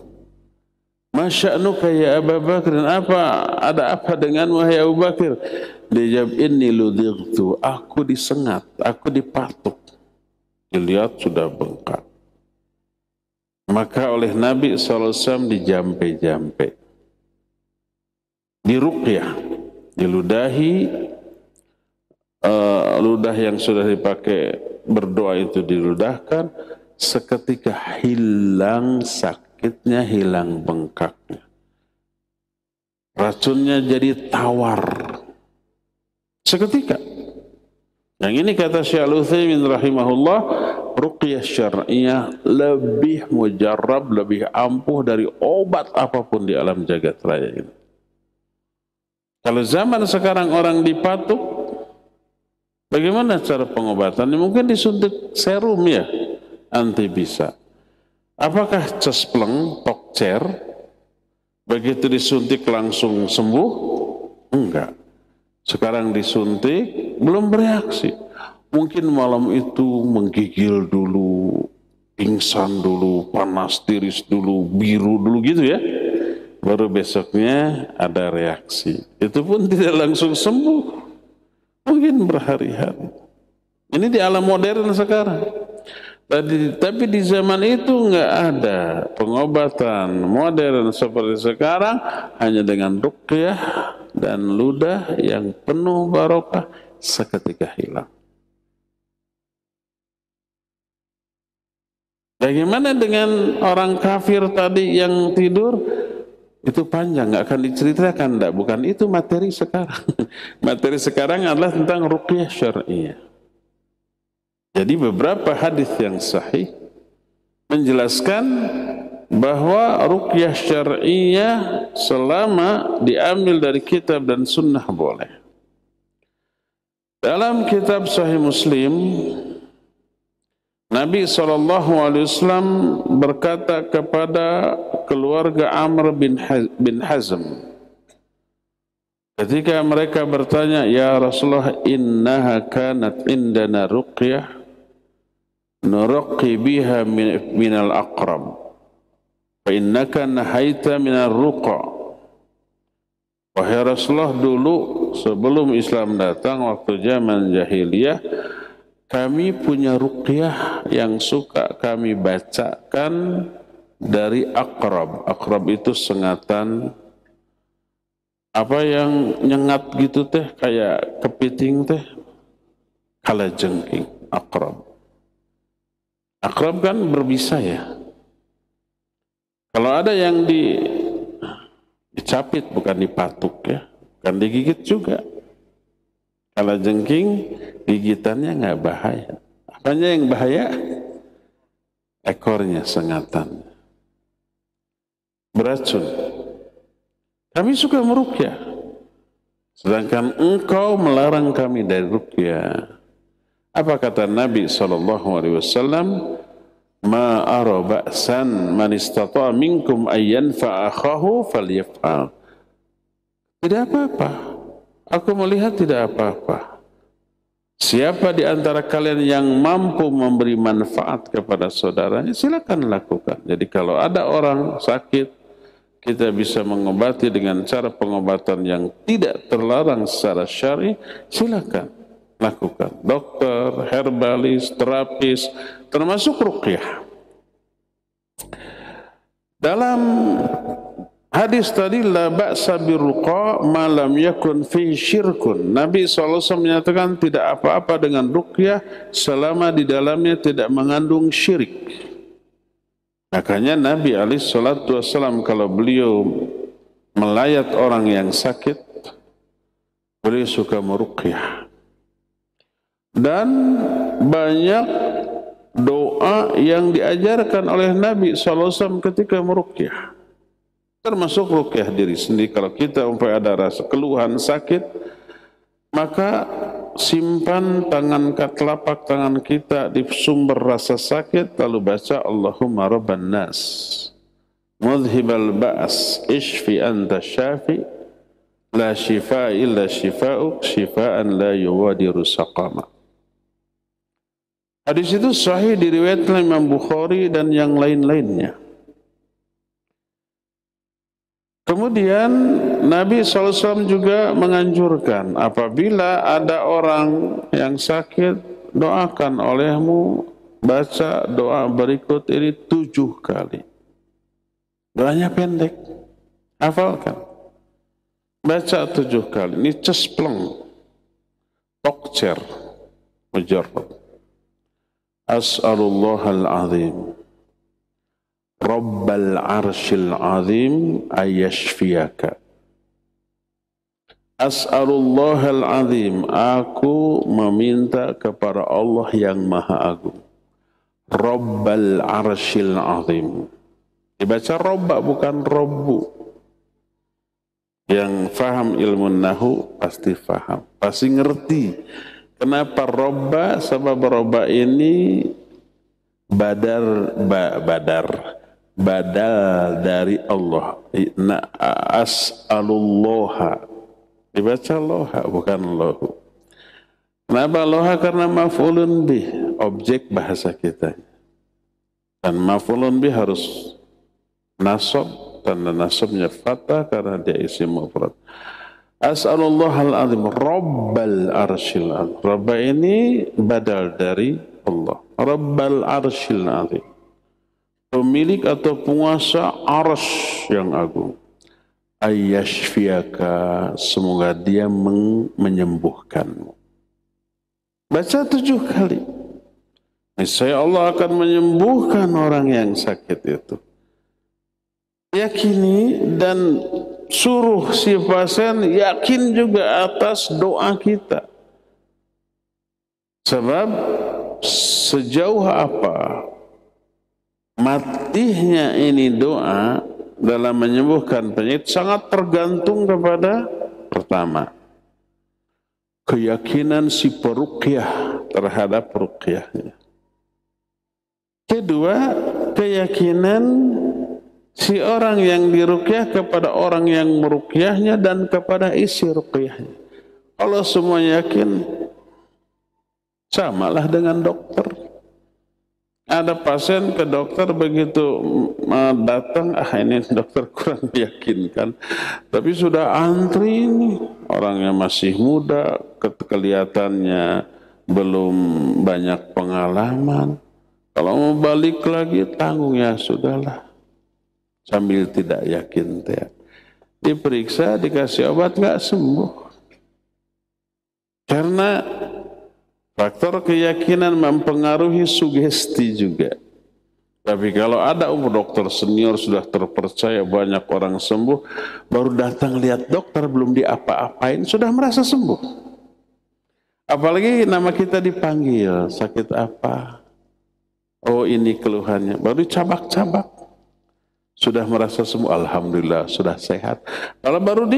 Masya'nuka ya Abu Bakar, ada apa denganmu wahai Abu Bakar? Dia jawab, inni ludightu, aku disengat, aku dipatuk. Dilihat sudah bengkak. Maka oleh Nabi SAW dijampe-jampe, diruqyah, diludahi, ludah yang sudah dipakai berdoa itu diludahkan, seketika hilang sakitnya, hilang bengkaknya. Racunnya jadi tawar. Seketika. Yang ini kata Syekh Al-Utsaimin rahimahullah, ruqyah syar'iyah lebih mujarrab, lebih ampuh dari obat apapun di alam jagat raya ini. Kalau zaman sekarang orang dipatuk, bagaimana cara pengobatannya? Mungkin disuntik serum ya, anti bisa. Apakah cespleng, tokcer, begitu disuntik langsung sembuh? Enggak. Sekarang disuntik, belum bereaksi. Mungkin malam itu menggigil dulu, pingsan dulu, panas tiris dulu, biru dulu gitu ya. Baru besoknya ada reaksi. Itu pun tidak langsung sembuh. Mungkin berhari-hari. Ini di alam modern sekarang. Tapi di zaman itu nggak ada pengobatan modern seperti sekarang, hanya dengan ruqyah dan ludah yang penuh barokah seketika hilang. Bagaimana dengan orang kafir tadi yang tidur? Itu panjang, nggak akan diceritakan, enggak. Bukan itu materi sekarang. Materi sekarang adalah tentang ruqyah syar'iyah. Jadi beberapa hadis yang sahih menjelaskan bahwa ruqyah syar'iyah selama diambil dari kitab dan sunnah boleh. Dalam kitab Sahih Muslim, Nabi SAW berkata kepada keluarga Amr bin Hazm Ketika mereka bertanya, "Ya Rasulullah, innaha kanat indana ruqyah nuraqi biha minal aqrab fa innaka nahaita minal ruqa." Wahai Rasulullah, dulu sebelum Islam datang, waktu zaman jahiliyah, kami punya ruqyah yang suka kami bacakan dari aqrab. Aqrab itu sengatan apa yang nyengat gitu teh, kayak kepiting teh, kalajengking, aqrab. Aqrab kan berbisa ya. Kalau ada yang dicapit, bukan dipatuk ya, bukan digigit juga. Kalajengking gigitannya nggak bahaya. Apanya yang bahaya? Ekornya, sengatan. Beracun. Kami suka meruqyah, sedangkan engkau melarang kami dari ruqyah. Apa kata Nabi SAW? Ma ara ba'san man istata'a minkum ayyan fa'akhahu falyaf'al. Tidak apa-apa. Aku melihat tidak apa-apa. Siapa di antara kalian yang mampu memberi manfaat kepada saudaranya, silakan lakukan. Jadi kalau ada orang sakit, kita bisa mengobati dengan cara pengobatan yang tidak terlarang secara syar'i, silakan lakukan. Dokter, herbalis, terapis, termasuk ruqyah. Dalam hadis tadi, la ba'sa birruqa ma lam yakun fi syirkun. Nabi SAW menyatakan tidak apa-apa dengan ruqyah selama di dalamnya tidak mengandung syirik. Makanya Nabi SAW kalau beliau melayat orang yang sakit, beliau suka meruqyah. Dan banyak doa yang diajarkan oleh Nabi SAW ketika meruqyah. Termasuk ruqyah diri sendiri. Kalau kita umpamanya ada rasa keluhan sakit, maka simpan telapak tangan kita di sumber rasa sakit, lalu baca Allahumma rabban nas mudhibal ba's ishfi anta syafi la shifa illa shifa'uk shifaan la yuwadiru saqama. Hadis itu sahih, diriwayatkan Imam Bukhari dan yang lain-lainnya. Kemudian Nabi SAW juga menganjurkan, apabila ada orang yang sakit, doakan olehmu, baca doa berikut ini 7 kali. Doanya pendek, hafalkan. Baca 7 kali, ini cespleng, tokcer, mujarrab. As'alullahal azim, Rabbal arshil azim ayashfiyaka. As'alullahal azim, aku meminta kepada Allah yang maha agung. Rabbal arshil azim. Dibaca robba bukan robbu. Yang faham ilmu nahu pasti faham, pasti ngerti. Kenapa robba? Sebab robba ini badal dari Allah. As'alullaha, dibaca loha bukan lahu. Kenapa loha? Karena maf'ulun bih, objek bahasa kita. Dan maf'ulun bih harus nasab, tanda nasabnya fathah karena dia isim mufrad. As'alullahal azim Rabbal arshil azim. Rabba ini badal dari Allah. Rabbal arshil azim, pemilik atau penguasa arsy yang agung. Ayyashfiyaka, semoga dia menyembuhkanmu. Baca 7 kali. Niscaya Allah akan menyembuhkan orang yang sakit itu. Yakini dan suruh si pasien yakin juga atas doa kita. Sebab sejauh apa matihnya ini doa dalam menyembuhkan penyakit sangat tergantung kepada, pertama, keyakinan si peruqyah terhadap ruqyahnya. Kedua, keyakinan Si orang yang diruqyah kepada orang yang meruqyahnya dan kepada isi ruqyahnya. Kalau semua yakin, samalah dengan dokter. Ada pasien ke dokter begitu datang, ini dokter kurang meyakinkan. Tapi sudah antri ini, orangnya masih muda, kelihatannya belum banyak pengalaman. Kalau mau balik lagi tanggung, ya sudahlah. Sambil tidak yakin, diperiksa, dikasih obat, nggak sembuh. Karena faktor keyakinan mempengaruhi sugesti juga. Tapi kalau ada dokter senior sudah terpercaya, banyak orang sembuh, baru datang lihat dokter belum diapa-apain sudah merasa sembuh. Apalagi nama kita dipanggil, sakit apa? Oh ini keluhannya, baru cabak-cabak. Sudah merasa sembuh, alhamdulillah sudah sehat. Kalau baru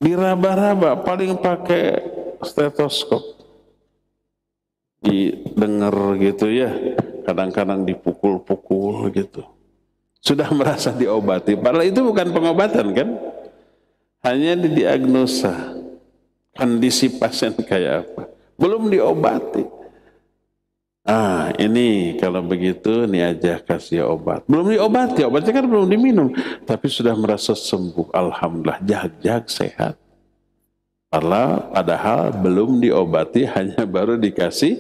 diraba-raba, paling pakai stetoskop, didengar gitu ya, kadang-kadang dipukul-pukul gitu. Sudah merasa diobati, padahal itu bukan pengobatan kan, hanya didiagnosa kondisi pasien kayak apa, belum diobati. Ini kalau begitu nih aja kasih obat, belum diobati, obatnya kan belum diminum, tapi sudah merasa sembuh, alhamdulillah, jag-jag sehat. Padahal belum diobati, hanya baru dikasih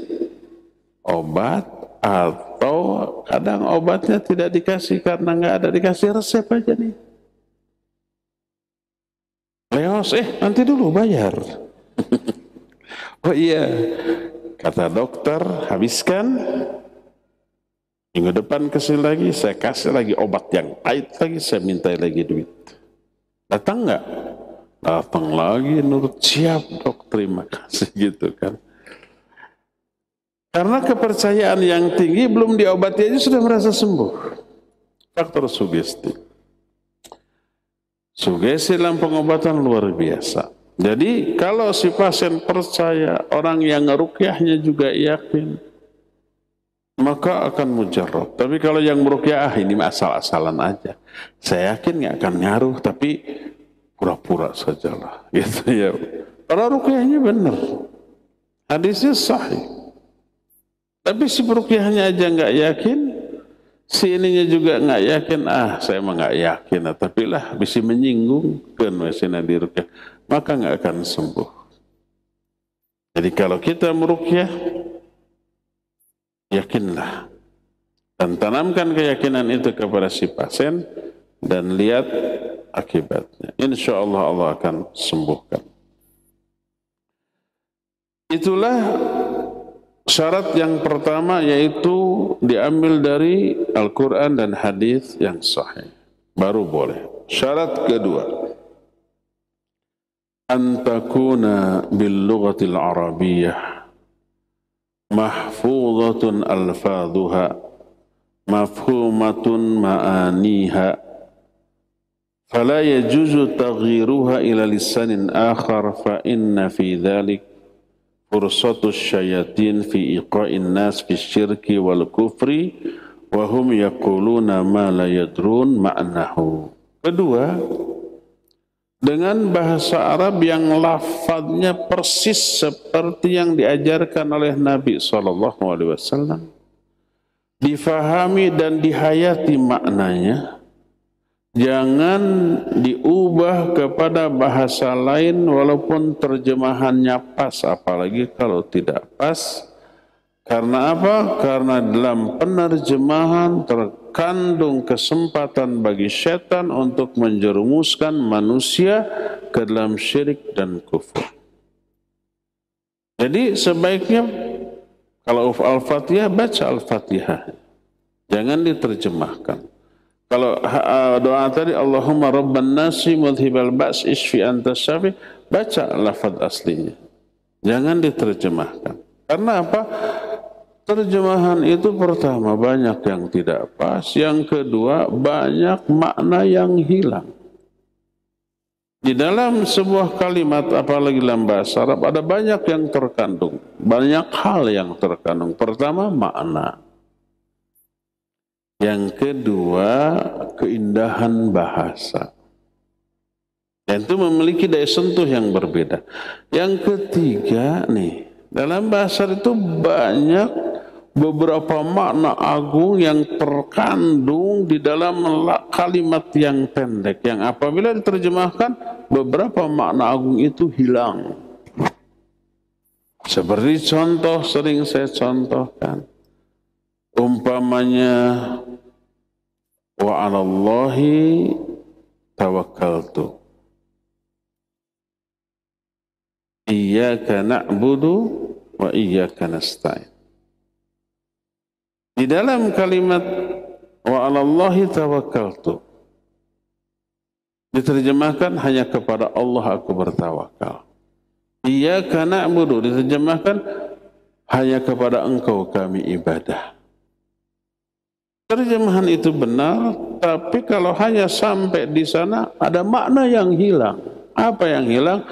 obat, atau kadang obatnya tidak dikasih karena nggak ada, dikasih resep aja nih. Leos, nanti dulu bayar. Oh iya, kata dokter, habiskan. Minggu depan kesini lagi, saya kasih lagi obat yang pahit lagi, saya minta lagi duit. Datang nggak? Datang lagi, nurut, siap dok, terima kasih gitu kan. Karena kepercayaan yang tinggi, belum diobati aja sudah merasa sembuh. Faktor sugesti. Sugesti dalam pengobatan luar biasa. Jadi kalau si pasien percaya, orang yang ngeruqyahnya juga yakin, maka akan mujarrab. Tapi kalau yang meruqyah, ini asal-asalan aja, saya yakin nggak akan ngaruh, tapi pura-pura sajalah, gitu ya. Kalau ruqyahnya benar, hadisnya sahih. Tapi si peruqyahnya aja nggak yakin, si ininya juga nggak yakin. Saya mah nggak yakin, tapi lah bisa menyinggung kan masina di ruqyah, maka nggak akan sembuh. Jadi kalau kita meruqyah, yakinlah dan tanamkan keyakinan itu kepada si pasien dan lihat akibatnya. Insya Allah Allah akan sembuhkan. Itulah syarat yang pertama, yaitu diambil dari Al-Quran dan hadis yang sahih, baru boleh. Syarat kedua, an takuna bil lughatil arabiyyah mahfuzatun alfaduha mafhumatun ma'aniha fala yajuzu taghyiruha ila lisanin akhar fa inna fi dhalik fursatus syayatin fi iqa'in nas fi syirki wal kufri wa hum yaquluna ma la yadrun ma'nahu. Kedua, dengan bahasa Arab yang lafadznya persis seperti yang diajarkan oleh Nabi SAW, difahami dan dihayati maknanya. Jangan diubah kepada bahasa lain walaupun terjemahannya pas, apalagi kalau tidak pas. Karena apa? Karena dalam penerjemahan terkandung kesempatan bagi setan untuk menjerumuskan manusia ke dalam syirik dan kufur. Jadi sebaiknya kalau Al-Fatihah, baca Al-Fatihah, jangan diterjemahkan. Kalau doa tadi Allahumma rabban nasi mudhibal ba's isfi anta syafi, baca lafaz aslinya, jangan diterjemahkan. Karena apa? Terjemahan itu pertama banyak yang tidak pas, yang kedua banyak makna yang hilang. Di dalam sebuah kalimat, apalagi dalam bahasa Arab, ada banyak yang terkandung, banyak hal yang terkandung. Pertama, makna. Yang kedua, keindahan bahasa. Dan itu memiliki daya sentuh yang berbeda. Yang ketiga nih, dalam bahasa itu banyak beberapa makna agung yang terkandung di dalam kalimat yang pendek. Yang apabila diterjemahkan, beberapa makna agung itu hilang. Seperti contoh sering saya contohkan. Umpamanya, wa 'alallahi tawakkaltu. Iyyaka na'budu wa iyyaka nasta'in. Di dalam kalimat wa 'alallahi tawakkaltu diterjemahkan hanya kepada Allah aku bertawakal. Iyyaka na'budu diterjemahkan hanya kepada Engkau kami ibadah. Terjemahan itu benar, tapi kalau hanya sampai di sana ada makna yang hilang. Apa yang hilang?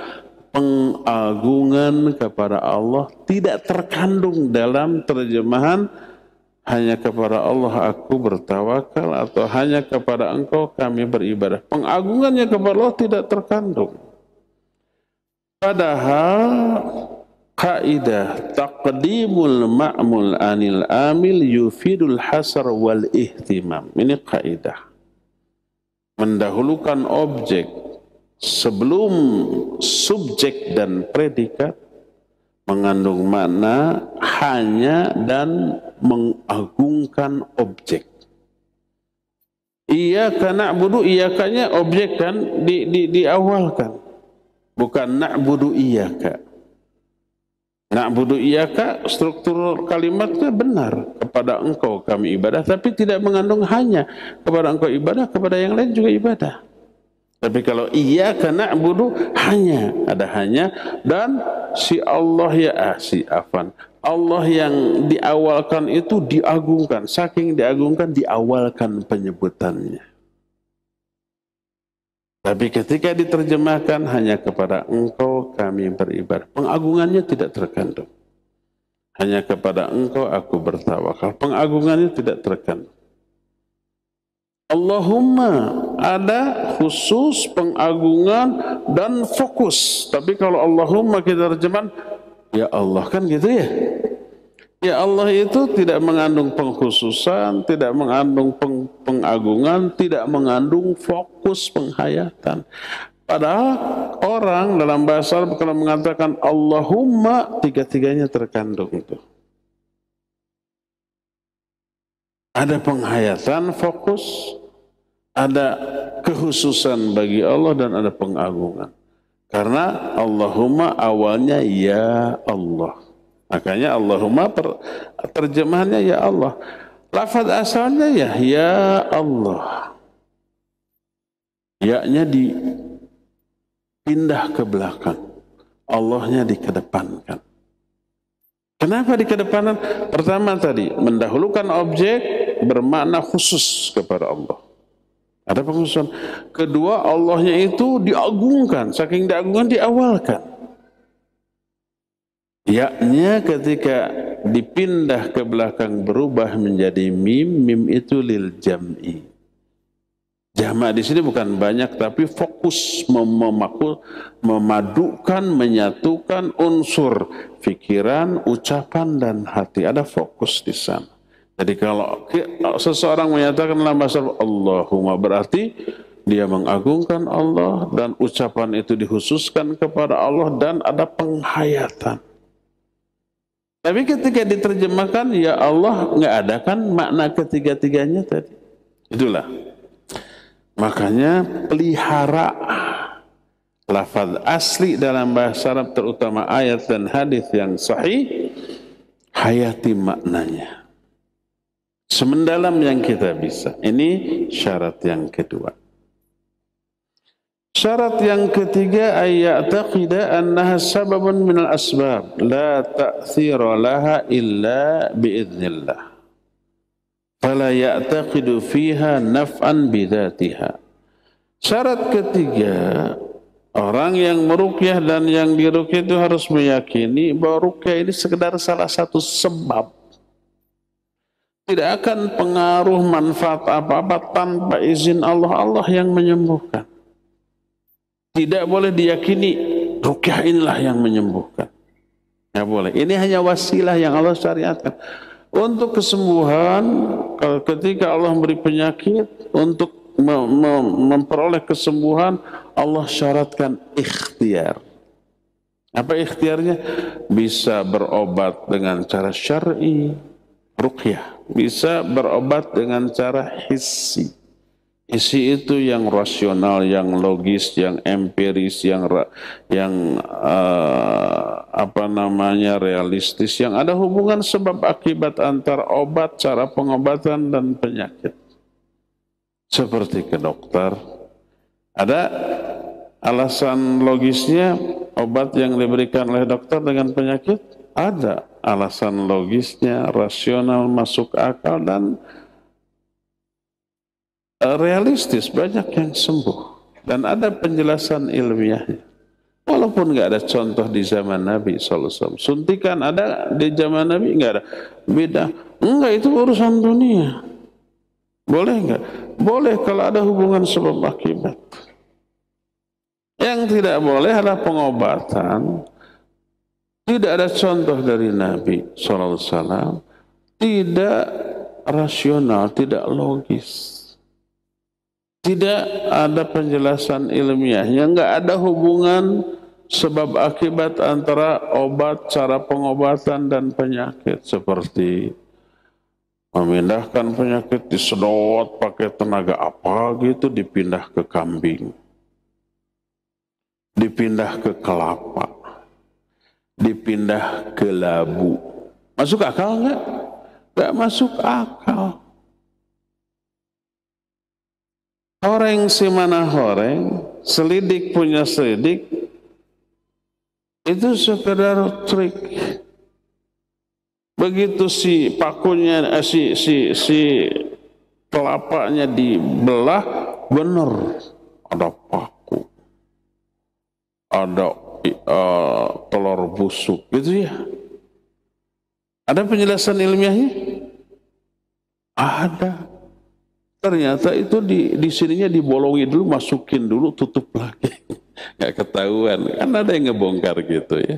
Pengagungan kepada Allah tidak terkandung dalam terjemahan hanya kepada Allah aku bertawakal atau hanya kepada Engkau kami beribadah. Pengagungannya kepada Allah tidak terkandung. Padahal kaidah taqdimul ma'mul anil amil yufidul hasar wal ihtimam. Ini kaidah. Mendahulukan objek sebelum subjek dan predikat mengandung makna hanya dan mengagungkan objek. Iyyaka na'budu, iyyakanya objek kan diawalkan. Bukan na'budu iyyaka. Na'budu iyyaka struktur kalimatnya benar, kepada Engkau kami ibadah, tapi tidak mengandung hanya kepada Engkau ibadah, kepada yang lain juga ibadah. Tapi kalau iyyaka na'budu hanya, ada hanya, dan si Allah Allah yang diawalkan itu diagungkan, saking diagungkan diawalkan penyebutannya. Tapi ketika diterjemahkan hanya kepada Engkau kami beribadah, pengagungannya tidak terkandung. Hanya kepada Engkau aku bertawakal, pengagungannya tidak terkandung. Allahumma ada khusus pengagungan dan fokus. Tapi kalau Allahumma kita terjemahkan, ya Allah kan gitu ya. Ya Allah itu tidak mengandung pengkhususan, tidak mengandung pengagungan, tidak mengandung fokus penghayatan. Padahal orang dalam bahasa Arab kalau mengatakan Allahumma, tiga-tiganya terkandung itu. Ada penghayatan, fokus, ada kekhususan bagi Allah dan ada pengagungan. Karena Allahumma awalnya ya Allah. Makanya Allahumma terjemahannya ya Allah. Lafaz asalnya ya Allah. Ya-nya dipindah ke belakang. Allahnya dikedepankan. Kenapa dikedepankan? Pertama tadi, mendahulukan objek bermakna khusus kepada Allah. Ada pengkhususan. Kedua, Allahnya itu diagungkan, saking diagungkan diawalkan. Ya-nya ketika dipindah ke belakang berubah menjadi mim, mim itu lil jam'i. Jama' di sini bukan banyak, tapi fokus memadukan, menyatukan unsur pikiran, ucapan dan hati. Ada fokus di sana. Jadi kalau seseorang menyatakan dalam bahasa Allahumma, berarti dia mengagungkan Allah dan ucapan itu dikhususkan kepada Allah dan ada penghayatan. Tapi ketika diterjemahkan ya Allah, nggak ada kan makna ketiga-tiganya tadi. Itulah. Makanya pelihara lafaz asli dalam bahasa Arab, terutama ayat dan hadis yang sahih, hayati maknanya. Semendalam yang kita bisa. Ini syarat yang kedua. Syarat yang ketiga, ayya'taqida annaha sababun minal asbab la ta'thira laha illa biiznillah. Fala ya'taqidu fiha naf'an bidzatiha. Syarat ketiga, orang yang meruqyah dan yang diruqyah itu harus meyakini bahwa ruqyah ini sekedar salah satu sebab. Tidak akan pengaruh manfaat apa-apa tanpa izin Allah. Allah yang menyembuhkan. Tidak boleh diyakini ruqyah inilah yang menyembuhkan. Nggak boleh. Ini hanya wasilah yang Allah syariatkan. Untuk kesembuhan, ketika Allah memberi penyakit, untuk memperoleh kesembuhan, Allah syaratkan ikhtiar. Apa ikhtiarnya? Bisa berobat dengan cara syar'i, ruqyah. Bisa berobat dengan cara hissi. Hissi itu yang rasional, yang logis, yang empiris, yang realistis, yang ada hubungan sebab akibat antara obat, cara pengobatan dan penyakit. Seperti ke dokter, ada alasan logisnya obat yang diberikan oleh dokter dengan penyakit, ada alasan logisnya, rasional, masuk akal dan realistis, banyak yang sembuh dan ada penjelasan ilmiahnya. Walaupun nggak ada contoh di zaman Nabi SAW. Suntikan ada di zaman Nabi, nggak ada. Beda. Enggak, itu urusan dunia. Boleh nggak? Boleh kalau ada hubungan sebab akibat. Yang tidak boleh adalah pengobatan. Tidak ada contoh dari Nabi SAW. Tidak rasional, tidak logis. Tidak ada penjelasan ilmiahnya, nggak ada hubungan sebab akibat antara obat, cara pengobatan dan penyakit. Seperti memindahkan penyakit disedot pakai tenaga apa gitu, dipindah ke kambing, dipindah ke kelapa, dipindah ke labu. Masuk akal nggak? Nggak masuk akal. Horeng si mana horeng, selidik punya selidik, itu sekedar trik. Begitu si pakunya, si kelapanya dibelah, benar ada paku, ada telur busuk, gitu ya. Ada penjelasan ilmiahnya? Ada. Ternyata itu di sininya dibolongin dulu, masukin dulu, tutup lagi. Nggak ketahuan. Kan ada yang ngebongkar gitu ya.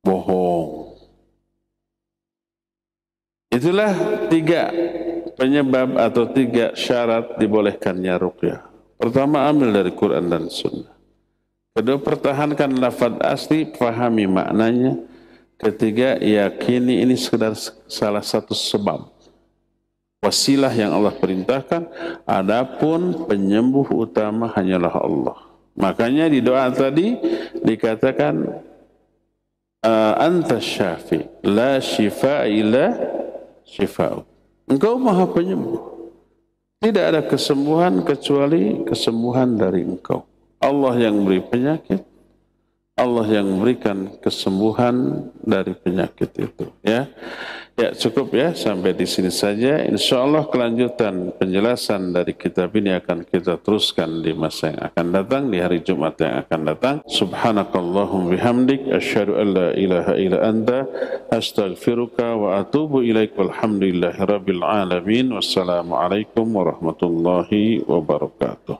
Bohong. Itulah 3 penyebab atau 3 syarat dibolehkannya ruqyah. Pertama, ambil dari Quran dan Sunnah. Kedua, pertahankan lafaz asli, pahami maknanya. Ketiga, yakini ini sekedar salah satu sebab. Wasilah yang Allah perintahkan, adapun penyembuh utama hanyalah Allah. Makanya di doa tadi dikatakan anta syafi, la shifa illa shifa'u. Engkau maha penyembuh. Tidak ada kesembuhan kecuali kesembuhan dari engkau. Allah yang beri penyakit, Allah yang memberikan kesembuhan dari penyakit itu. Ya cukup ya, sampai di sini saja. Insya Allah kelanjutan penjelasan dari kitab ini akan kita teruskan di masa yang akan datang, di hari Jumat yang akan datang. Subhanakallahum bihamdik, asyhadu an la ilaha illa anta, astaghfiruka wa atubu ilaik, walhamdulillahi rabbil alamin. Wassalamualaikum warahmatullahi wabarakatuh.